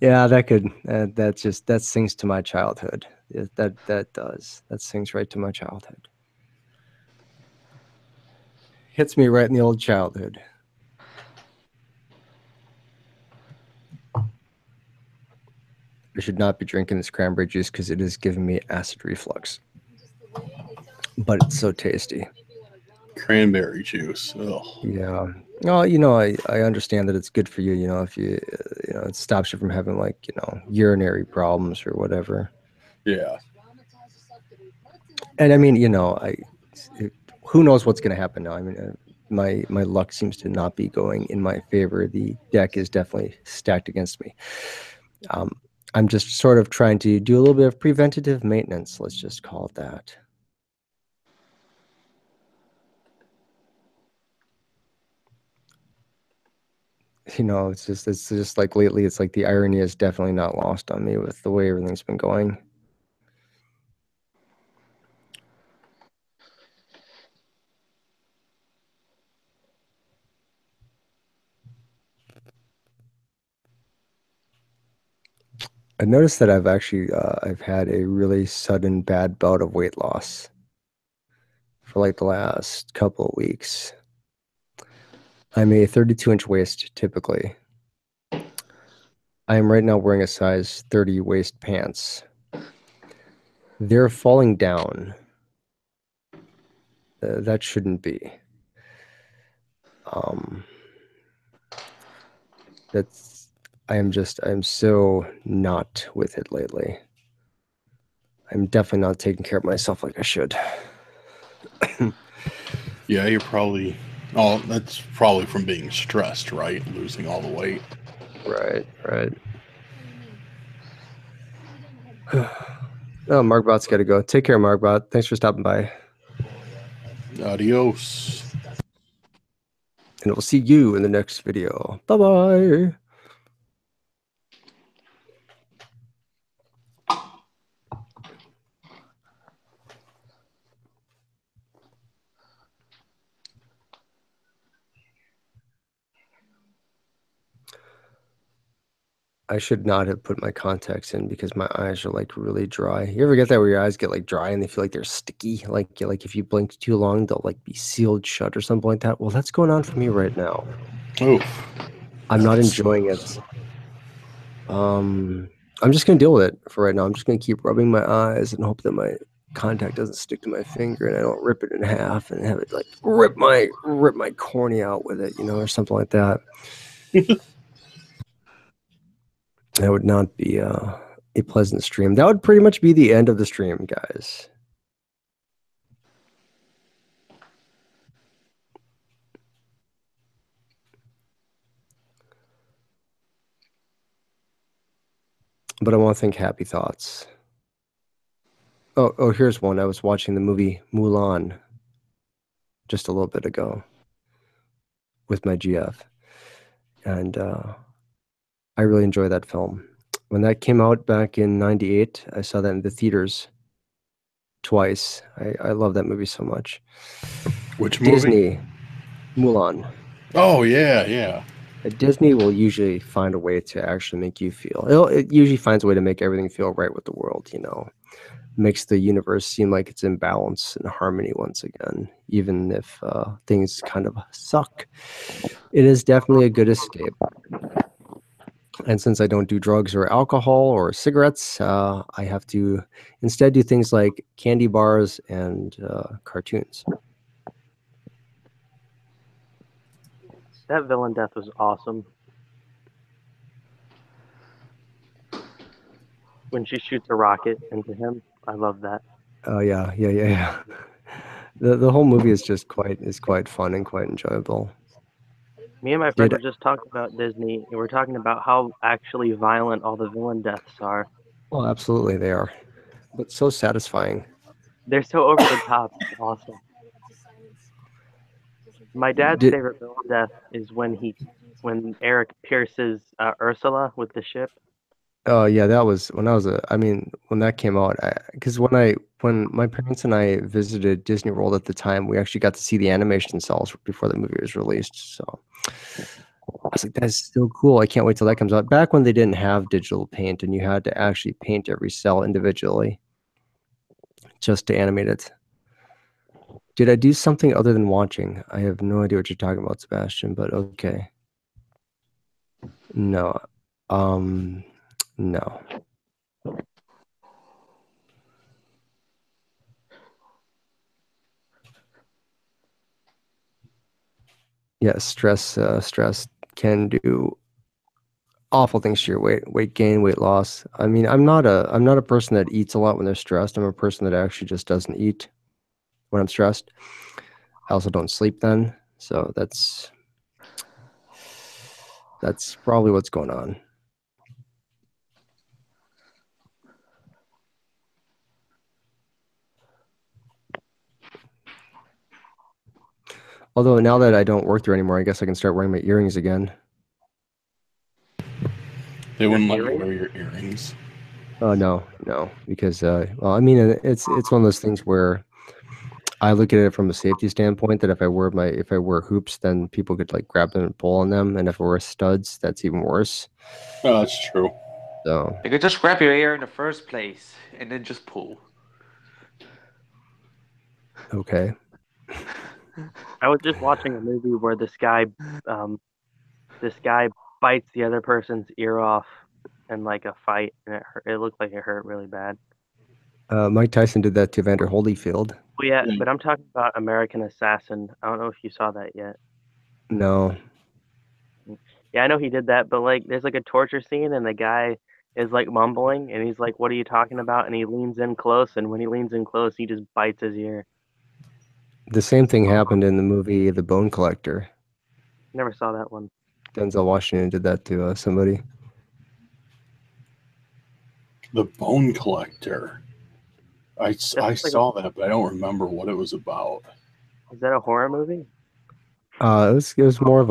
Yeah, that sings to my childhood. That sings right to my childhood. Hits me right in the old childhood. I should not be drinking this cranberry juice because it is giving me acid reflux. But it's so tasty. Cranberry juice. Ugh. Yeah. Well, I understand that it's good for you, if you, it stops you from having like, urinary problems or whatever. Yeah. And I mean, who knows what's going to happen now? I mean, my luck seems to not be going in my favor. The deck is definitely stacked against me. I'm just sort of trying to do a little bit of preventative maintenance. Let's just call it that. It's just like lately, it's like the irony is definitely not lost on me with the way everything's been going. I noticed that I've actually I've had a really sudden bad bout of weight loss for like the last couple of weeks. I'm a 32-inch waist typically. I am right now wearing a size 30 waist pants. They're falling down. That shouldn't be. I'm so not with it lately. I'm definitely not taking care of myself like I should. Yeah, you're probably. Oh, that's probably from being stressed, right? Losing all the weight. Right. Oh, Markbot's got to go. Take care, Markbot. Thanks for stopping by. Adios. And we'll see you in the next video. Bye-bye. I should not have put my contacts in because my eyes are like really dry. You ever get that where your eyes get like dry and they feel like they're sticky? Like if you blink too long, they'll like be sealed shut or something like that. Well, that's going on for me right now. Oof. I'm not enjoying it. I'm just gonna deal with it for right now. I'm just gonna keep rubbing my eyes and hope that my contact doesn't stick to my finger and I don't rip it in half and have it like rip my cornea out with it, or something like that. That would not be a pleasant stream. That would pretty much be the end of the stream, guys. But I want to think happy thoughts. Oh, here's one. I was watching the movie Mulan just a little bit ago with my GF. And I really enjoy that film. When that came out back in '98, I saw that in the theaters twice. I love that movie so much. Which movie? Disney, Mulan. Oh, yeah. Disney will usually find a way to actually make you feel. It usually finds a way to make everything feel right with the world, Makes the universe seem like it's in balance and harmony once again, even if things kind of suck. It is definitely a good escape. And since I don't do drugs or alcohol or cigarettes, I have to instead do things like candy bars and cartoons. That villain death was awesome. When she shoots a rocket into him, I love that. Oh yeah. The whole movie is just quite fun and quite enjoyable. Me and my friend were just talking about Disney, and we're talking about how actually violent all the villain deaths are. Well, absolutely they are, but so satisfying. They're so over the top. It's awesome. My dad's favorite villain death is when Eric pierces Ursula with the ship. Oh yeah, that was when when that came out, because when my parents and I visited Disney World at the time, we actually got to see the animation cells before the movie was released. So I was like, that's so cool. I can't wait till that comes out. Back when they didn't have digital paint and you had to actually paint every cell individually just to animate it. Did I do something other than watching? I have no idea what you're talking about, Sebastian, but okay. No. No. Yeah, stress can do awful things to your weight gain, weight loss. I mean, I'm not a person that eats a lot when they're stressed. I'm a person that actually just doesn't eat when I'm stressed. I also don't sleep then, so that's probably what's going on. Although now that I don't work there anymore, I guess I can start wearing my earrings again. They wouldn't let you wear your earrings. No, because well, I mean, it's one of those things where I look at it from a safety standpoint that if I wear hoops, then people could like grab them and pull on them, and if I wear studs, that's even worse. Oh, that's true. So You could just grab your ear in the first place and then just pull. okay. I was just watching a movie where this guy bites the other person's ear off in like a fight, and it looked like it hurt really bad. Mike Tyson did that to Evander Holyfield. Well, yeah, but I'm talking about American Assassin. I don't know if you saw that yet. No. Yeah, I know he did that, but like, there's like a torture scene, and the guy is like mumbling, and he's like, "What are you talking about?" And he leans in close, and when he leans in close, he just bites his ear. The same thing happened in the movie The Bone Collector. Never saw that one. Denzel Washington did that to somebody. The Bone Collector. I saw that, but I don't remember what it was about. Is that a horror movie? It was more of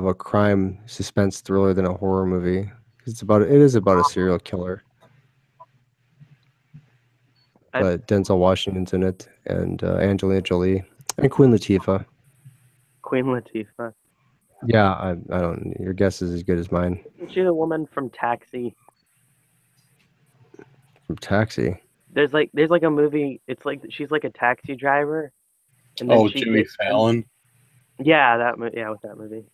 a crime suspense thriller than a horror movie. It is about a serial killer. But Denzel Washington's in it, and Angelina Jolie, and Queen Latifah. Queen Latifah. Yeah, I don't. Your guess is as good as mine. Isn't she the woman from Taxi? From Taxi. There's like a movie. It's like she's like a taxi driver, and then she Jimmy Fallon. Yeah, with that movie.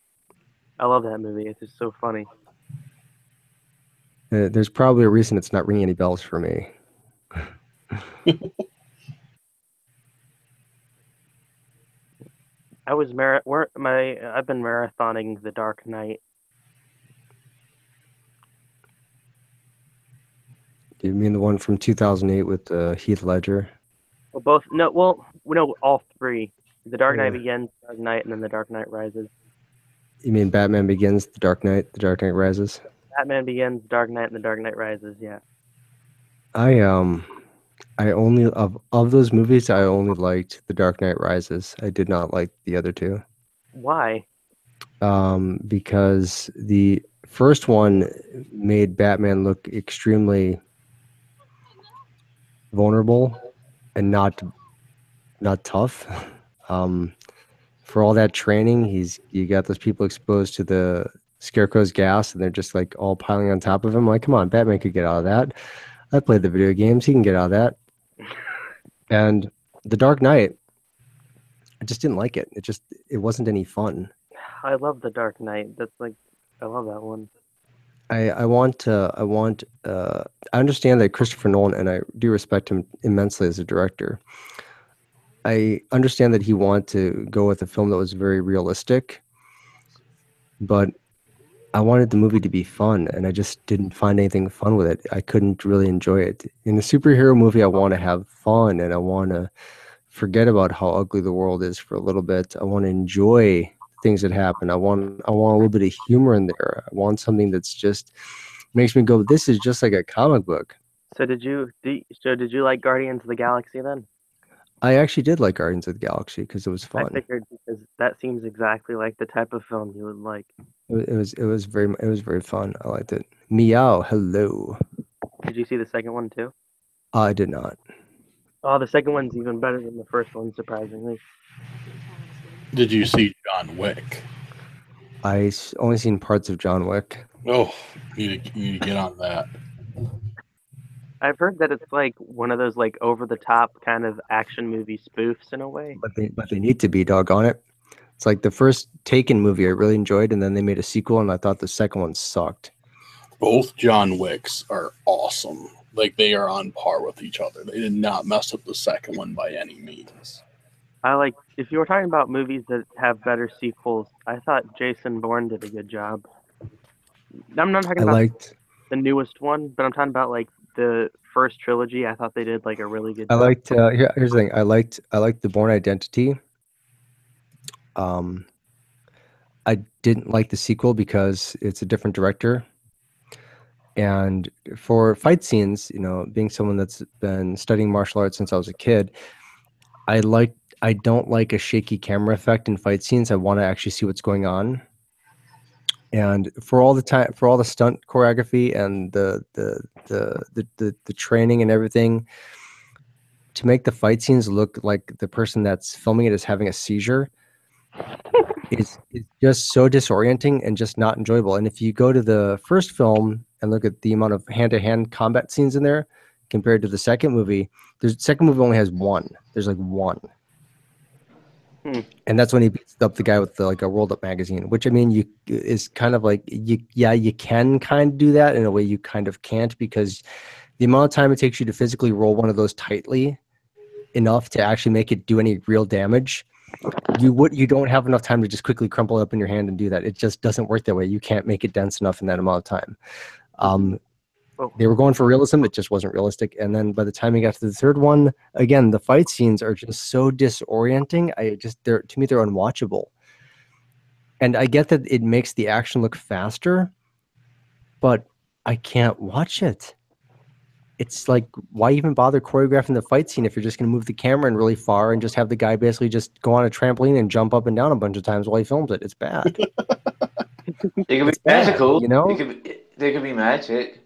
I love that movie. It's just so funny. There's probably a reason it's not ringing any bells for me. I've been marathoning The Dark Knight. Do you mean the one from 2008 with Heath Ledger? Well, all three. The Dark Knight Begins, Dark Knight, and then The Dark Knight Rises. You mean Batman Begins, The Dark Knight Rises? Batman Begins, Dark Knight, and The Dark Knight Rises. Yeah. I only of those movies, I only liked The Dark Knight Rises. I did not like the other two. Why? Because the first one made Batman look extremely vulnerable and not tough. For all that training, you got those people exposed to the Scarecrow's gas, and they're just like all piling on top of him. Like, come on, Batman could get out of that. I played the video games; he can get out of that. And The Dark Knight, I just didn't like it. It wasn't any fun. I love The Dark Knight. I love that one. I understand that Christopher Nolan, and I do respect him immensely as a director. I understand that he wanted to go with a film that was very realistic, but I wanted the movie to be fun, and I just didn't find anything fun with it. I couldn't really enjoy it. In a superhero movie, I want to have fun, and I want to forget about how ugly the world is for a little bit. I want to enjoy things that happen. I want a little bit of humor in there. I want something that's just makes me go, this is just like a comic book. So did you like Guardians of the Galaxy then? I actually did like Guardians of the Galaxy because it was fun. I figured, because that seems exactly like the type of film you would like. It was very fun. I liked it. Meow, hello. Did you see the second one too? I did not. Oh, the second one's even better than the first one, surprisingly. Did you see John Wick? I only seen parts of John Wick. Oh, you need to get on that. I've heard that it's like one of those like over the top kind of action movie spoofs in a way. But they need to be, doggone it. It's like the first Taken movie I really enjoyed, and then they made a sequel, and I thought the second one sucked. Both John Wicks are awesome. Like, they are on par with each other. They did not mess up the second one by any means. I like if you were talking about movies that have better sequels, I thought Jason Bourne did a good job. I'm not talking I about liked the newest one, but I'm talking about like the first trilogy. I thought they did like a really good I job. liked here's the thing. I liked the Bourne Identity. I didn't like the sequel because it's a different director. And for fight scenes, being someone that's been studying martial arts since I was a kid, I don't like a shaky camera effect in fight scenes. I want to actually see what's going on. And for all the stunt choreography and the training and everything, to make the fight scenes look like the person that's filming it is having a seizure is just so disorienting and just not enjoyable. And if you go to the first film and look at the amount of hand-to-hand combat scenes in there compared to the second movie, the second movie only has one. There's like one. And that's when he beats up the guy with like a rolled up magazine, which I mean, is kind of like you can kind of do that in a way you kind of can't, because the amount of time it takes you to physically roll one of those tightly enough to actually make it do any real damage, you don't have enough time to just quickly crumple it up in your hand and do that. It just doesn't work that way. You can't make it dense enough in that amount of time. They were going for realism. It just wasn't realistic. And then by the time you got to the third one, again, the fight scenes are just so disorienting. To me, they're unwatchable. And I get that it makes the action look faster, but I can't watch it. It's like, why even bother choreographing the fight scene if you're just going to move the camera in really far and just have the guy basically just go on a trampoline and jump up and down a bunch of times while he films it? It's bad. It could be magical. There could be magic.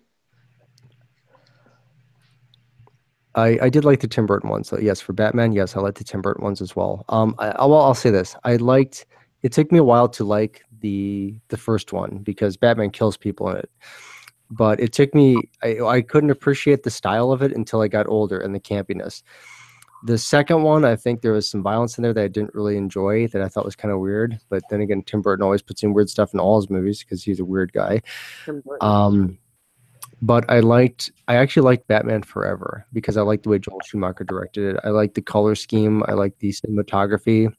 I did like the Tim Burton ones. So yes, for Batman, yes, I like the Tim Burton ones as well. I'll say this: it took me a while to like the first one because Batman kills people in it, but it took me. I couldn't appreciate the style of it until I got older and the campiness. The second one, I think there was some violence in there that I didn't really enjoy, that I thought was kind of weird. But then again, Tim Burton always puts in weird stuff in all his movies because he's a weird guy. But I actually liked Batman Forever because I liked the way Joel Schumacher directed it. I liked the color scheme. I liked the cinematography.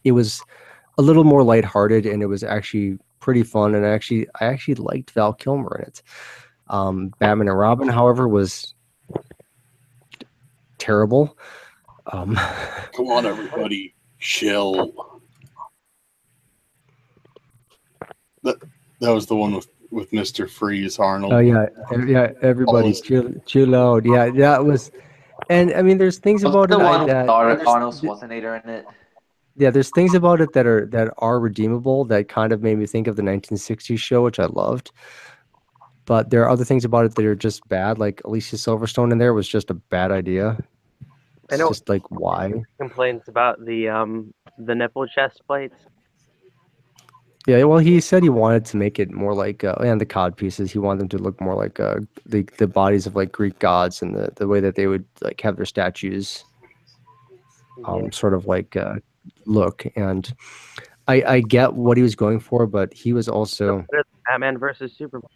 It was a little more lighthearted, and it was actually pretty fun. And I actually liked Val Kilmer in it. Batman and Robin, however, was terrible. Come on, everybody, chill. That was the one with Mr. Freeze, Arnold. Oh yeah, everybody chill out. Yeah, that was, and I mean, there's things about it that Arnold Schwarzenegger in it. Yeah, there's things about it that are redeemable that kind of made me think of the 1960s show, which I loved. But there are other things about it that are just bad. Like Alicia Silverstone in there was just a bad idea. It's just like, why? Complaints about the nipple chest plates. Yeah, well, he said he wanted to make it more like, and the cod pieces, he wanted them to look more like the bodies of like Greek gods and the way that they would like have their statues, sort of like look. And I get what he was going for, but he was also Batman versus Superman.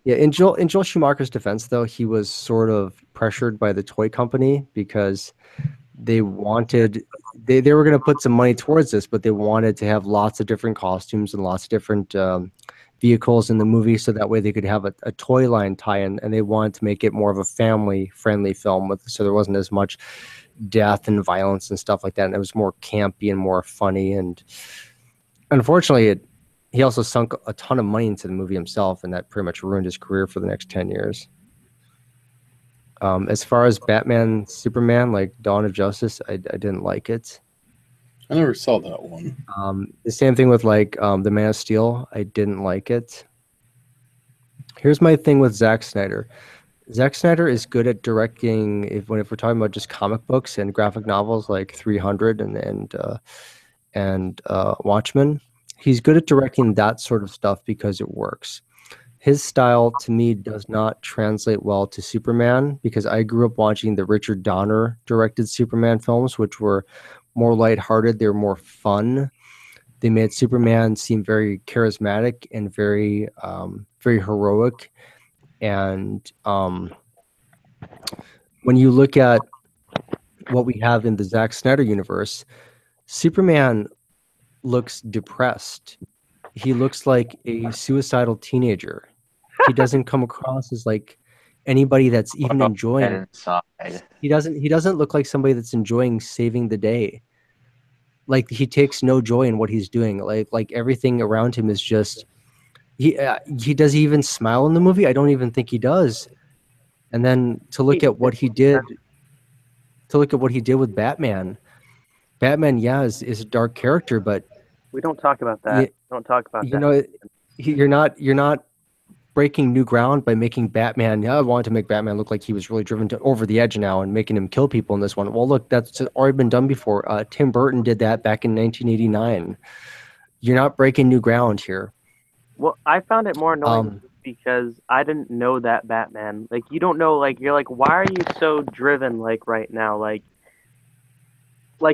In Joel Schumacher's defense, though, he was sort of pressured by the toy company because they wanted they were going to put some money towards this, but they wanted to have lots of different costumes and lots of different vehicles in the movie, so that way they could have a toy line tie-in, and they wanted to make it more of a family-friendly film, so there wasn't as much death and violence and stuff like that, and it was more campy and more funny. And unfortunately, he also sunk a ton of money into the movie himself, and that pretty much ruined his career for the next 10 years. As far as Batman, Superman, like Dawn of Justice, I didn't like it. I never saw that one. The same thing with like The Man of Steel. I didn't like it. Here's my thing with Zack Snyder. Zack Snyder is good at directing if we're talking about just comic books and graphic novels like 300 and Watchmen. He's good at directing that sort of stuff because it works. his style to me does not translate well to Superman, because I grew up watching the Richard Donner directed Superman films, which were more lighthearted. They were more fun. They made Superman seem very charismatic and very, very heroic. And when you look at what we have in the Zack Snyder universe, Superman looks depressed. He looks like a suicidal teenager. He doesn't come across as like anybody that's even enjoying. Inside. He doesn't look like somebody that's enjoying saving the day. Like, he takes no joy in what he's doing. Like everything around him is just, he does he even smile in the movie? I don't even think he does. And then to look at what he did with Batman. Batman, yeah, is a dark character, but We don't talk about that. Don't talk about you that. know, you're not breaking new ground by making Batman. Yeah, I wanted to make Batman look like he was really driven to over the edge now and making him kill people in this one. Well, look, that's already been done before. Tim Burton did that back in 1989. You're not breaking new ground here. Well, I found it more annoying because I didn't know that Batman. Like, you don't know, like, you're like, why are you so driven, like, right now? Like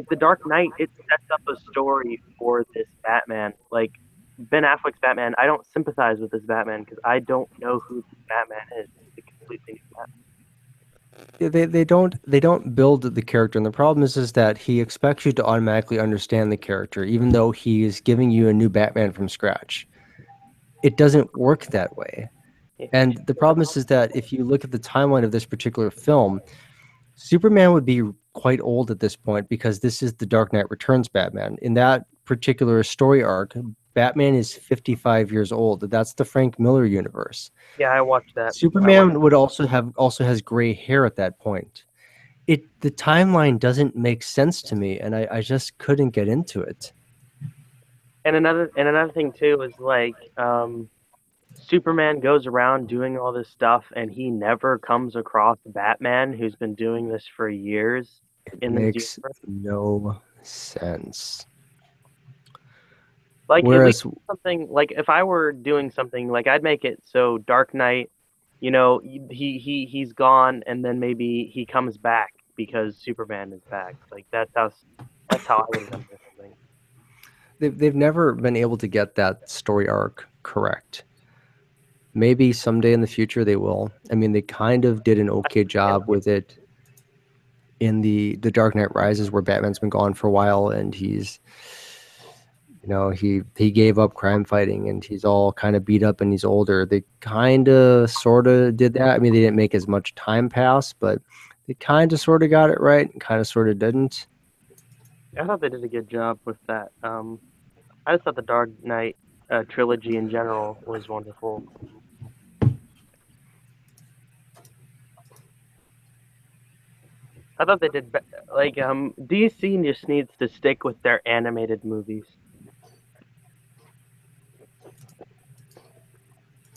The Dark Knight, it sets up a story for this Batman. Like, Ben Affleck's Batman, I don't sympathize with this Batman because I don't know who this Batman is. It's a completely new Batman. They don't build the character, and the problem is that he expects you to automatically understand the character, even though he is giving you a new Batman from scratch. It doesn't work that way. And the problem is that if you look at the timeline of this particular film, Superman would be quite old at this point, because this is the Dark Knight Returns Batman. In that particular story arc, Batman is 55 years old. That's the Frank Miller universe. Yeah, I watched that. Superman would also has gray hair at that point. The timeline doesn't make sense to me, and I just couldn't get into it. And another thing too is like Superman goes around doing all this stuff, and he never comes across Batman, who's been doing this for years. It makes no sense. Like, whereas something like, if I were doing something, like, I'd make it so Dark Knight, you know, he's gone, and then maybe he comes back because Superman is back. Like, that's how I would have done something. They've never been able to get that story arc correct. Maybe someday in the future they will. I mean, they kind of did an okay job with it in the Dark Knight Rises, where Batman's been gone for a while, and he's, you know, he gave up crime fighting, and he's all kind of beat up, and he's older. They kind of sort of did that. I mean, they didn't make as much time pass, but they kind of sort of got it right, and kind of sort of didn't. I thought they did a good job with that. I just thought the Dark Knight trilogy in general was wonderful. I thought they did like DC just needs to stick with their animated movies.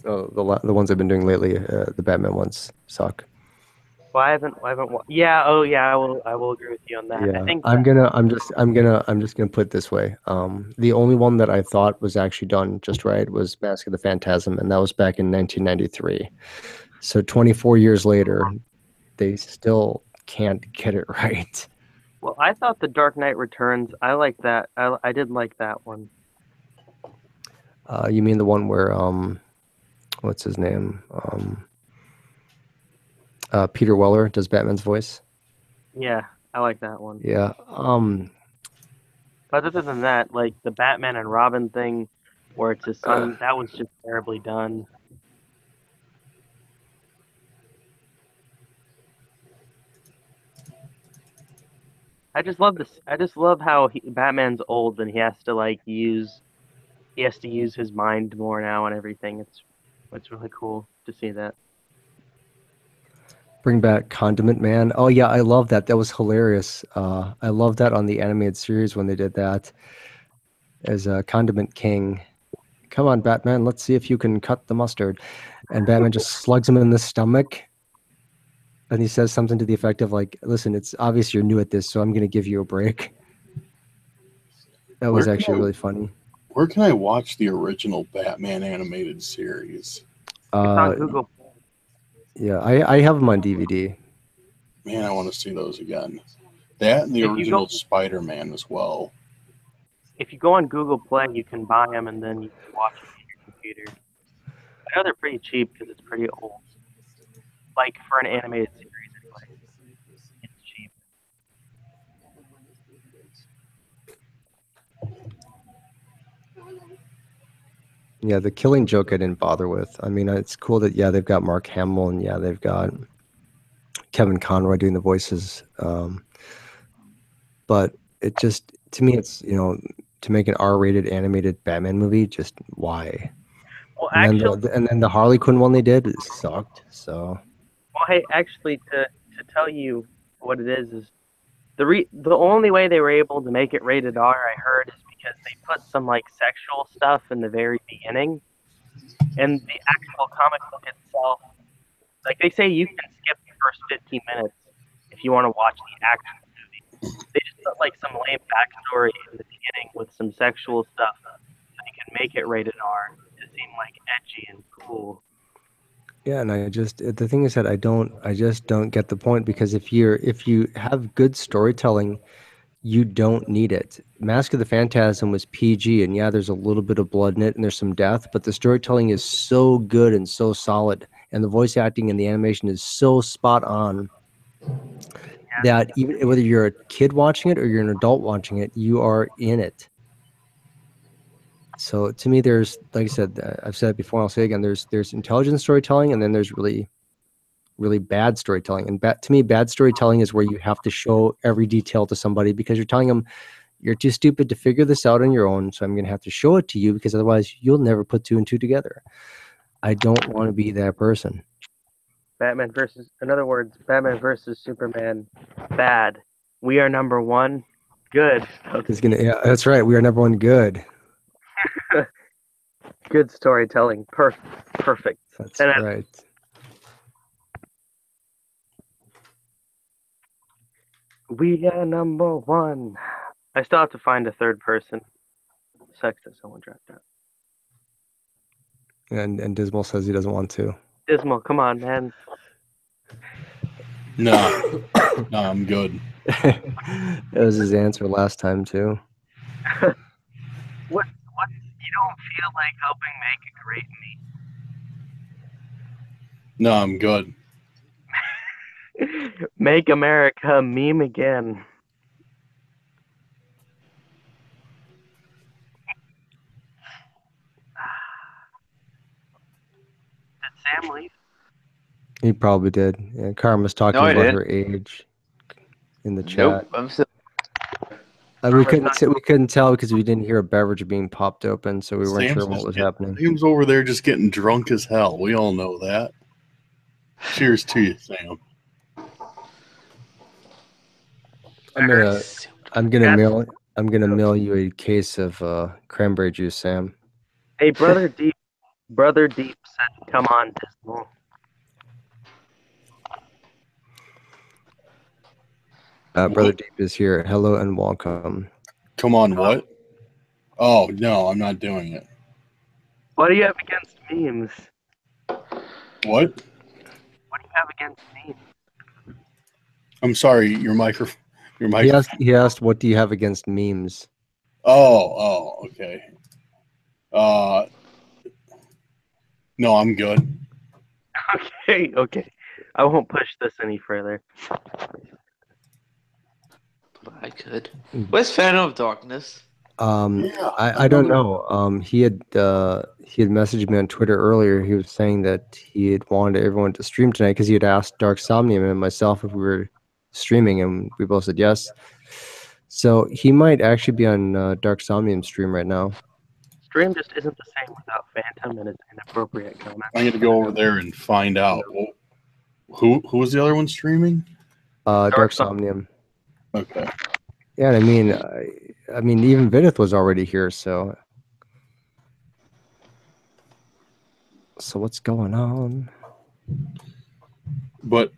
Oh, the ones I've been doing lately, the Batman ones suck. Well, I haven't. Yeah. Oh, yeah. I will agree with you on that. Yeah, I think I'm just gonna put it this way. The only one that I thought was actually done just right was Mask of the Phantasm, and that was back in 1993. So 24 years later, they still can't get it right. Well, I thought the Dark Knight Returns. I like that. I did like that one. You mean the one where what's his name? Peter Weller does Batman's voice. Yeah, I like that one. Yeah. But other than that, like the Batman and Robin thing, where it's his son, that was just terribly done. I just love this. I just love how Batman's old and he has to use his mind more now and everything. It's really cool to see that. Bring back Condiment Man. Oh yeah, I love that. That was hilarious. I love that on the animated series when they did that as a Condiment King. Come on, Batman, let's see if you can cut the mustard. And Batman just slugs him in the stomach. And he says something to the effect of like, listen, it's obvious you're new at this, so I'm going to give you a break. That was actually really funny. Where can I watch the original Batman animated series? on Google. Yeah, I have them on DVD. Man, I want to see those again. That and the original Spider-Man as well. If you go on Google Play, you can buy them and then you can watch them on your computer. I know they're pretty cheap because it's pretty old. Like for an animated series, anyway, it's cheap. Yeah, the Killing Joke I didn't bother with. I mean, it's cool that they've got Mark Hamill and they've got Kevin Conroy doing the voices. But it just, to me, it's, to make an R-rated animated Batman movie, just why? Well, And actually, then the Harley Quinn one they did, it sucked. So hey, actually, to tell you what it is the only way they were able to make it rated R, I heard, is because they put some like sexual stuff in the very beginning, and the actual comic book itself, like they say, you can skip the first 15 minutes if you want to watch the actual movie. They just put like some lame backstory in the beginning with some sexual stuff so they can make it rated R to seem like edgy and cool. yeah, and the thing is that I just don't get the point, because if you have good storytelling, you don't need it. Mask of the Phantasm was PG, and there's a little bit of blood in it and there's some death, but the storytelling is so good and so solid, and the voice acting and the animation is so spot on that even whether you're a kid watching it or you're an adult watching it, you are in it. So to me, there's, like I said, I've said it before, I'll say it again, there's intelligent storytelling, and then there's really, really bad storytelling. And to me, bad storytelling is where you have to show every detail to somebody because you're telling them, you're too stupid to figure this out on your own, so I'm going to have to show it to you because otherwise you'll never put two and two together. I don't want to be that person. In other words, Batman versus Superman, bad. We are number one, good. That's right. We are number one, good. Good storytelling, perfect. That's right. We are number one. I still have to find a third person. Sucks that someone dropped out. And Dismal says he doesn't want to. Dismal, come on, man. No, I'm good. That was his answer last time too. What? You don't feel like helping make a great No, I'm good. Make America meme again. Did Sam leave? He probably did. Yeah, Karma's talking No, I about didn't. her age in the chat. Nope, I'm still. We couldn't tell because we didn't hear a beverage being popped open, so we weren't sure what was happening. Sam's over there just getting drunk as hell. We all know that. Cheers to you, Sam. I'm gonna mail you a case of cranberry juice, Sam. Hey, Brother Deep said, "Come on, Dismal." Brother Deep is here. Hello and welcome. Come on, what? Oh, no, I'm not doing it. What do you have against memes? What? What do you have against memes? I'm sorry, your microphone. He asked, what do you have against memes? Oh, okay. No, I'm good. Okay. I won't push this any further. I could. Where's Phantom of Darkness? I don't know. He had messaged me on Twitter earlier. He was saying that he had wanted everyone to stream tonight because he had asked Dark Somnium and myself if we were streaming, and we both said yes. So he might actually be on Dark Somnium's stream right now. Stream just isn't the same without Phantom and his inappropriate comments. I'm going to go over there and find out. Who was the other one streaming? Dark Somnium. Okay. Yeah, I mean, even Vidith was already here, so what's going on? But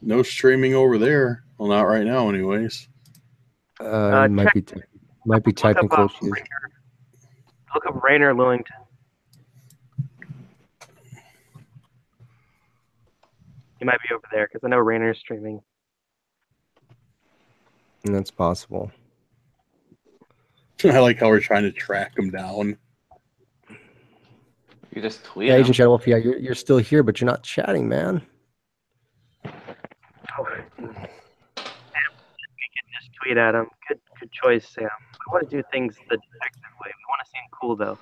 no streaming over there. Well, not right now, anyways. Might be. Might be technical issues. Look up Rainer Lewington. He might be over there because I know Rainer's streaming. And that's possible. I like how we're trying to track him down. You just tweet Yeah, him. Agent Shadow, yeah, you're still here, but you're not chatting, man. Oh. Sam, we can just tweet at him. Good choice, Sam. We want to do things the detective way. We want to seem cool, though.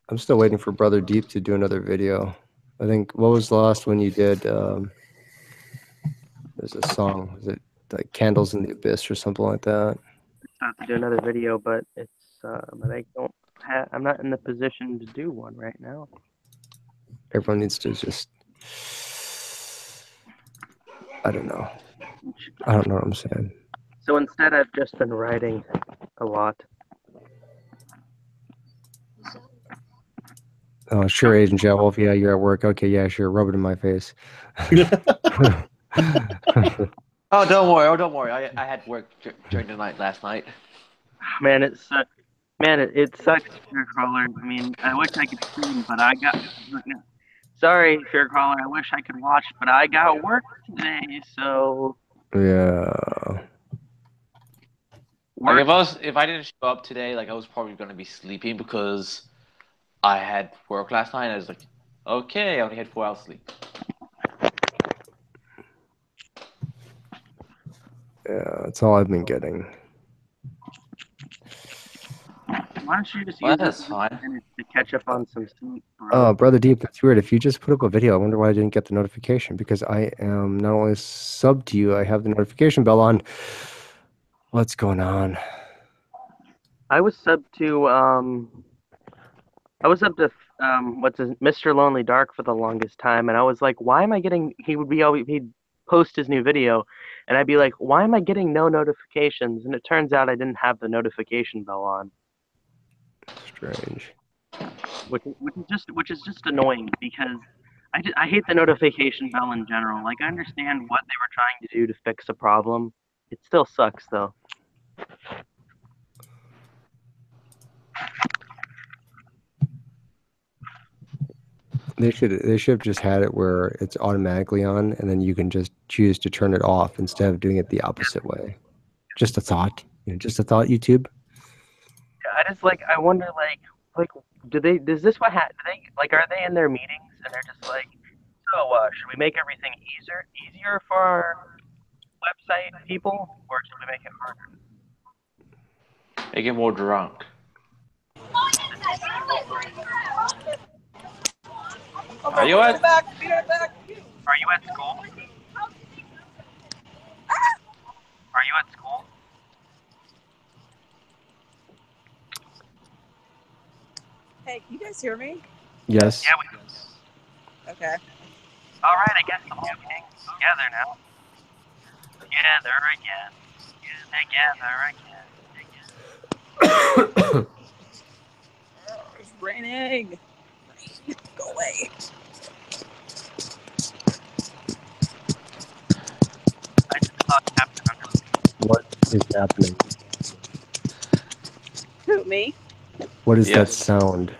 I'm still waiting for Brother Deep to do another video. I think, what was the last one you did? There's a song. Was it like Candles in the Abyss or something like that? I have to do another video, but but I don't have. I'm not in the position to do one right now. Everyone needs to just, I don't know. I don't know what I'm saying. So instead, I've just been writing a lot. Oh, sure, Agent Shadow, yeah, you're at work. Okay, yeah, sure. Rub it in my face. Oh, don't worry. Oh, don't worry. I had work during the night last night. Man, it sucks. Man, it sucks, Fear Crawler. I mean, I wish I could stream, but I got. Sorry, Fear Crawler. I wish I could watch, but I got work today, so. Yeah. Like if I didn't show up today, like I was probably gonna be sleeping because I had work last night. And I was like, okay, I only had 4 hours sleep. Yeah, that's all I've been getting. Why don't you just Well, use that's this fine. minute to catch up on some sleep, bro? Oh, Brother Deep, that's weird. If you just put up a video, I wonder why I didn't get the notification, because I am not only subbed to you, I have the notification bell on. What's going on? I was subbed to what's his Mr. Lonely Dark for the longest time, and I was like, why am I getting? He'd post his new video, and I'd be like, why am I getting no notifications? And it turns out I didn't have the notification bell on. Strange. Which is just annoying because I hate the notification bell in general. Like I understand what they were trying to do to fix a problem. It still sucks though. They should have just had it where it's automatically on, and then you can just choose to turn it off instead of doing it the opposite way. Just a thought, just a thought. YouTube. I just I wonder does this what do they are they in their meetings and they're just like, so should we make everything easier for our website people, or should we make it harder? They get more drunk. Are you at? Are you at school? Are you at school? Hey, can you guys hear me? Yes. Yeah, we Okay. all right, I guess the whole gang's together now. Together again. Oh, it's raining. Go away. I just thought Captain Underwood. What is happening? Who, me? What is that Yes. sound?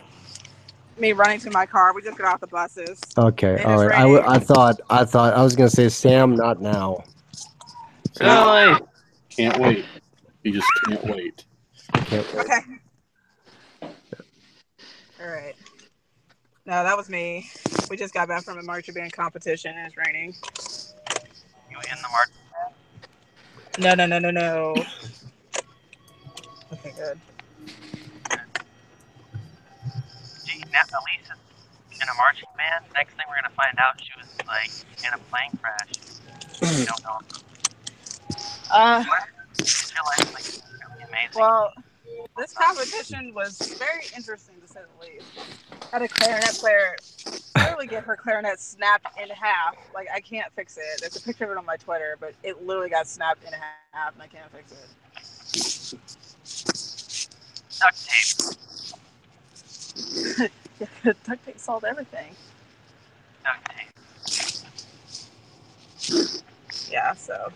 Me running to my car. We just got off the buses. Okay, It all is right. raining. I thought I was gonna say Sam, not now. Really? Can't wait. You just can't wait. Can't wait. Okay. All right. No, that was me. We just got back from a marching band competition and it's raining. You in the market? No. Okay, good. Gee, Elize in a marching band. Next thing we're gonna find out, she was in a plane crash. We don't know. Is your life really amazing? Well, this competition was very interesting to say the least. Had a clarinet player literally get her clarinet snapped in half. Like, I can't fix it. There's a picture of it on my Twitter, but it literally got snapped in half, and I can't fix it. Duct tape. Duct tape solved everything. Duct tape. Yeah, so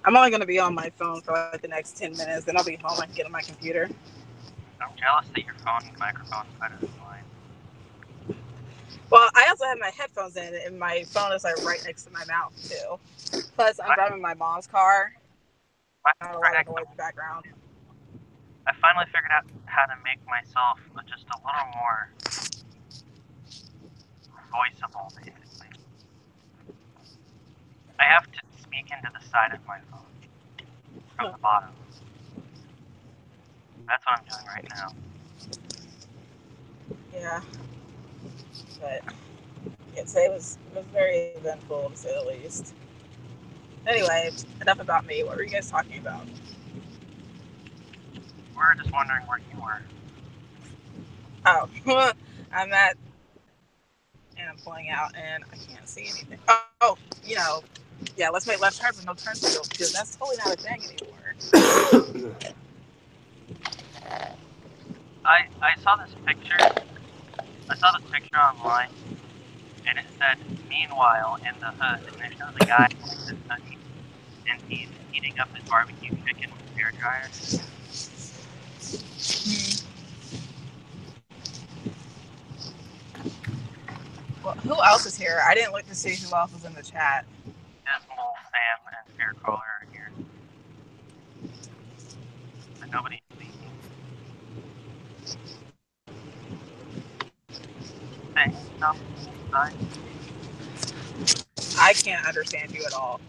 I'm only gonna be on my phone for like the next 10 minutes. Then I'll be home. I can get on my computer. I'm jealous that your phone microphone's better than mine. Well, I also have my headphones in, and my phone is like right next to my mouth too. Plus, I'm driving my mom's car. Not a lot of noise in the background. I finally figured out how to make myself just a little more voiceable, basically. I have to speak into the side of my phone from the bottom. That's what I'm doing right now. Yeah, but yeah, today was very eventful to say the least. Anyway, enough about me. What were you guys talking about? We were just wondering where you were. Oh, I'm at, and I'm pulling out, and I can't see anything. Oh, yeah, let's make left turns with no turn signal because that's totally not a thing anymore. I saw this picture. I saw this picture online, and it said, "Meanwhile, in the hood," and it shows a guy with his hoodie, and he's heating up his barbecue chicken with a hair dryer. Well, who else is here? I didn't look to see who else was in the chat. Dismal, Sam, and Fearcrawler are here. But nobody's speaking. Saying stuff inside. I can't understand you at all.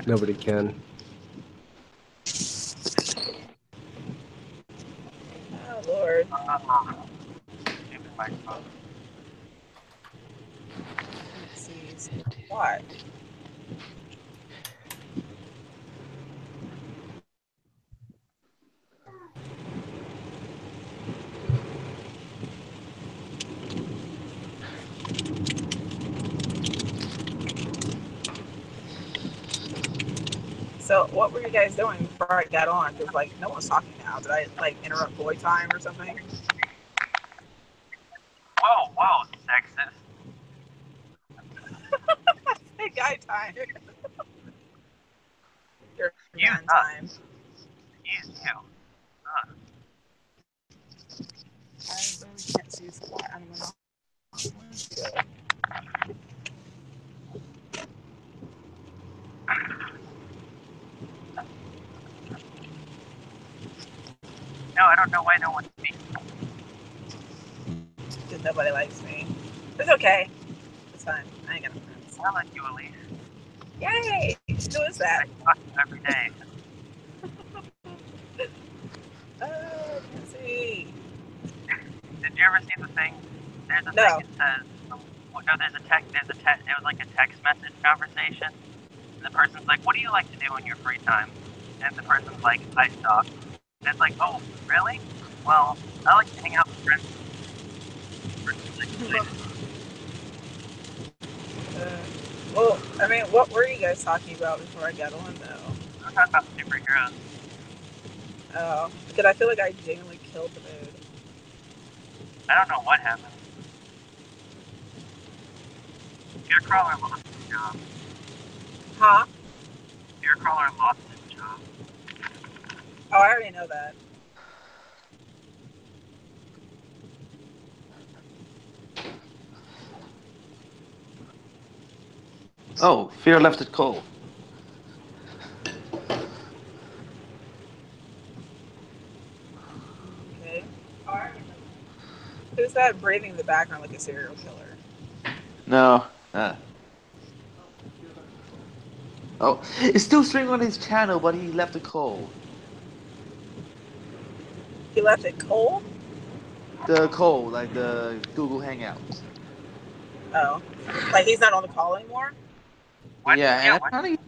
Nobody can. Oh, Lord. Stupid microphone. Let's see. What? So, what were you guys doing before I got on? Because, like, no one's talking now. Did I, like, interrupt boy time or something? Whoa, sexist. Hey, guy time. Your You, man time. Excuse you. I really can't see squat. I don't know. No, I don't know why no one speaks. Because nobody likes me. It's okay. It's fine. I ain't got no friends. I like you, Elize. Yay! Who is that? I talk to you every day. Oh, I can't see. Did you ever see the thing? There's a No. thing that says, it was like a text message conversation. And the person's like, what do you like to do in your free time? And the person's like, I suck. And it's like, oh, really? Well, I like to hang out with friends. Well, I mean, what were you guys talking about before I got on, though? We're talking about superheroes. Oh, because I feel like I genuinely killed the mood. I don't know what happened. Fearcrawler lost his job. Huh? Fearcrawler lost his job. Oh, I already know that. Oh, Fear left it cold. Okay. Who's that breathing in the background like a serial killer? No. Oh, it's still streaming on his channel, but he left it cold. He left it cold? The cold, like the Google Hangouts. Oh. Like he's not on the call anymore? What? Yeah, and Yeah, apparently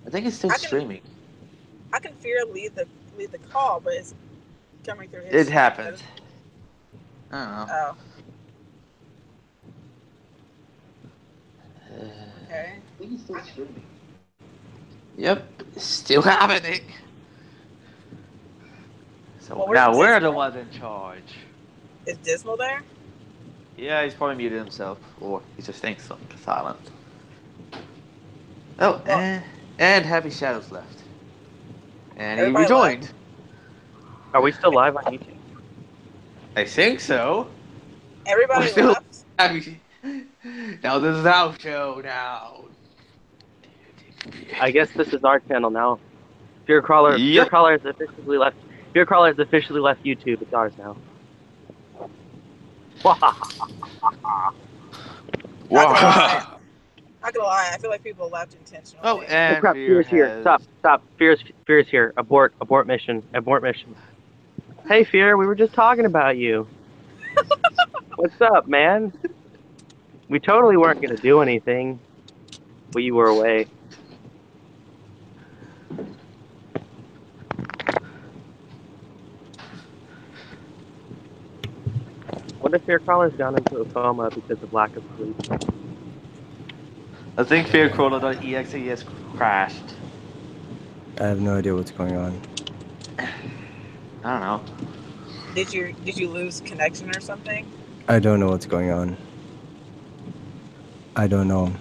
I think it's still streaming. I can Fear lead the call, but it's coming through his. It happened. I don't know. Oh. Okay. I think it's still streaming. Yep, it's still happening. So Well, now we're the Dismal? ones in charge. Is Dismal there? Yeah, he's probably muted himself, or he just thinks silent. Oh, Well- And Happy Shadows left. And he Everybody rejoined. Are we still live on YouTube? I think so. Everybody We're still left. happy. Now this is our show now. I guess this is our channel now. Fearcrawler Yep. has officially left. Fearcrawler has officially left YouTube. It's ours now. Wow. Not gonna lie, I feel like people left intentionally. Oh, Oh and crap! Fear Fear's here. has. Stop! Fear's here. Abort mission. Abort mission. Hey Fear, we were just talking about you. What's up, man? We totally weren't gonna do anything, but you were away. What if Fearcrawler's gone into a coma because of lack of sleep? I think Fearcrawler.exe has crashed. I have no idea what's going on. I don't know. Did you lose connection or something? I don't know what's going on. I don't know.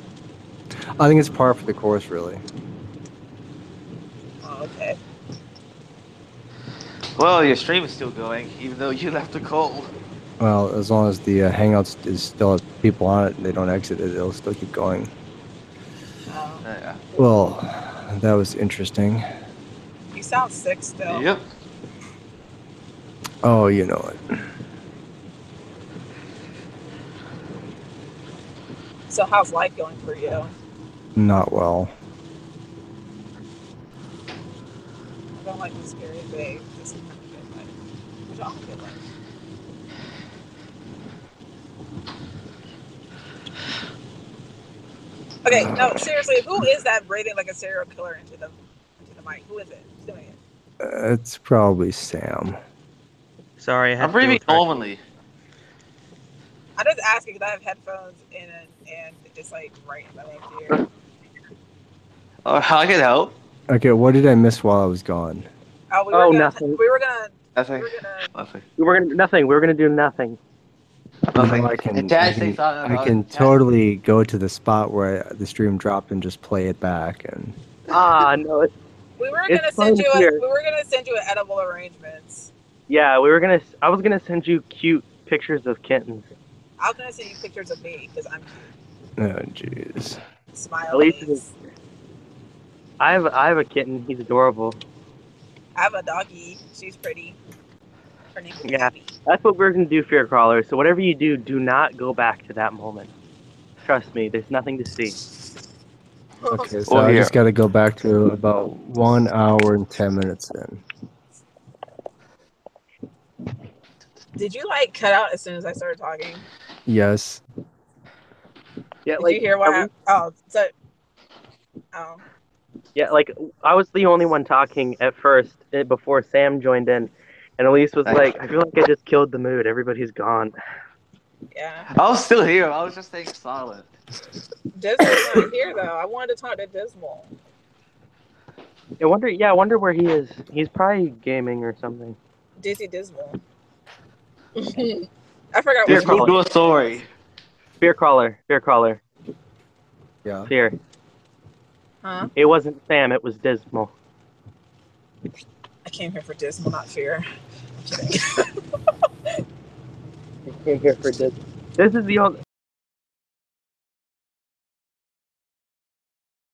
I think it's par for the course, really. Oh, okay. Well, your stream is still going, even though you left the call. Well, as long as the Hangouts is still have people on it and they don't exit it, it'll still keep going. Oh. Yeah. Well, that was interesting. You sound sick still. Yep. Oh, you know it. So how's life going for you? Not well. I don't like the scary thing. This is kind of good life. Which I don't good life. Okay, no, seriously, who is that breathing like a serial killer into the mic? Who is it? Who's doing it? It's probably Sam. Sorry, I had I'm breathing to do a normally. I'm just asking because I have headphones in and it's like right in my left ear. Oh, I can help. Okay, what did I miss while I was gone? Oh, we were gonna. nothing. We were gonna. Nothing. We were gonna. Nothing. We were gonna nothing. We were gonna do nothing. Nothing. No, I can, And Chad I says can, something I about can Chad- totally go to the spot where the stream dropped and just play it back. And Ah, no. We were It's gonna send fine you. here. We were gonna send you an edible arrangements. Yeah, I was gonna send you cute pictures of kittens. I was gonna send you pictures of me because I'm cute. oh, jeez. Smile At least face. I have a kitten. He's adorable. I have a doggy. She's pretty. Her name is Yeah. Abby. That's what we're gonna do, Fearcrawler. So whatever you do, do not go back to that moment. Trust me, there's nothing to see. Okay, so Well, I here. just got to go back to about 1 hour and 10 minutes in. Did you like cut out as soon as I started talking? Yes. Yeah, Did you hear what happened? Oh, so. Oh. Yeah, like I was the only one talking at first before Sam joined in, and Elise was like, "I feel like I just killed the mood. Everybody's gone." Yeah. I was still here. I was just staying silent. Dismal's not here though. I wanted to talk to Dismal. I wonder where he is. He's probably gaming or something. Dizzy Dismal. I forgot Fear, what do a story. Fearcrawler. Yeah. Fear. Huh? It wasn't Sam. It was Dismal. I came here for Dismal, not fear. I'm kidding. I came here for Dismal. This is the only.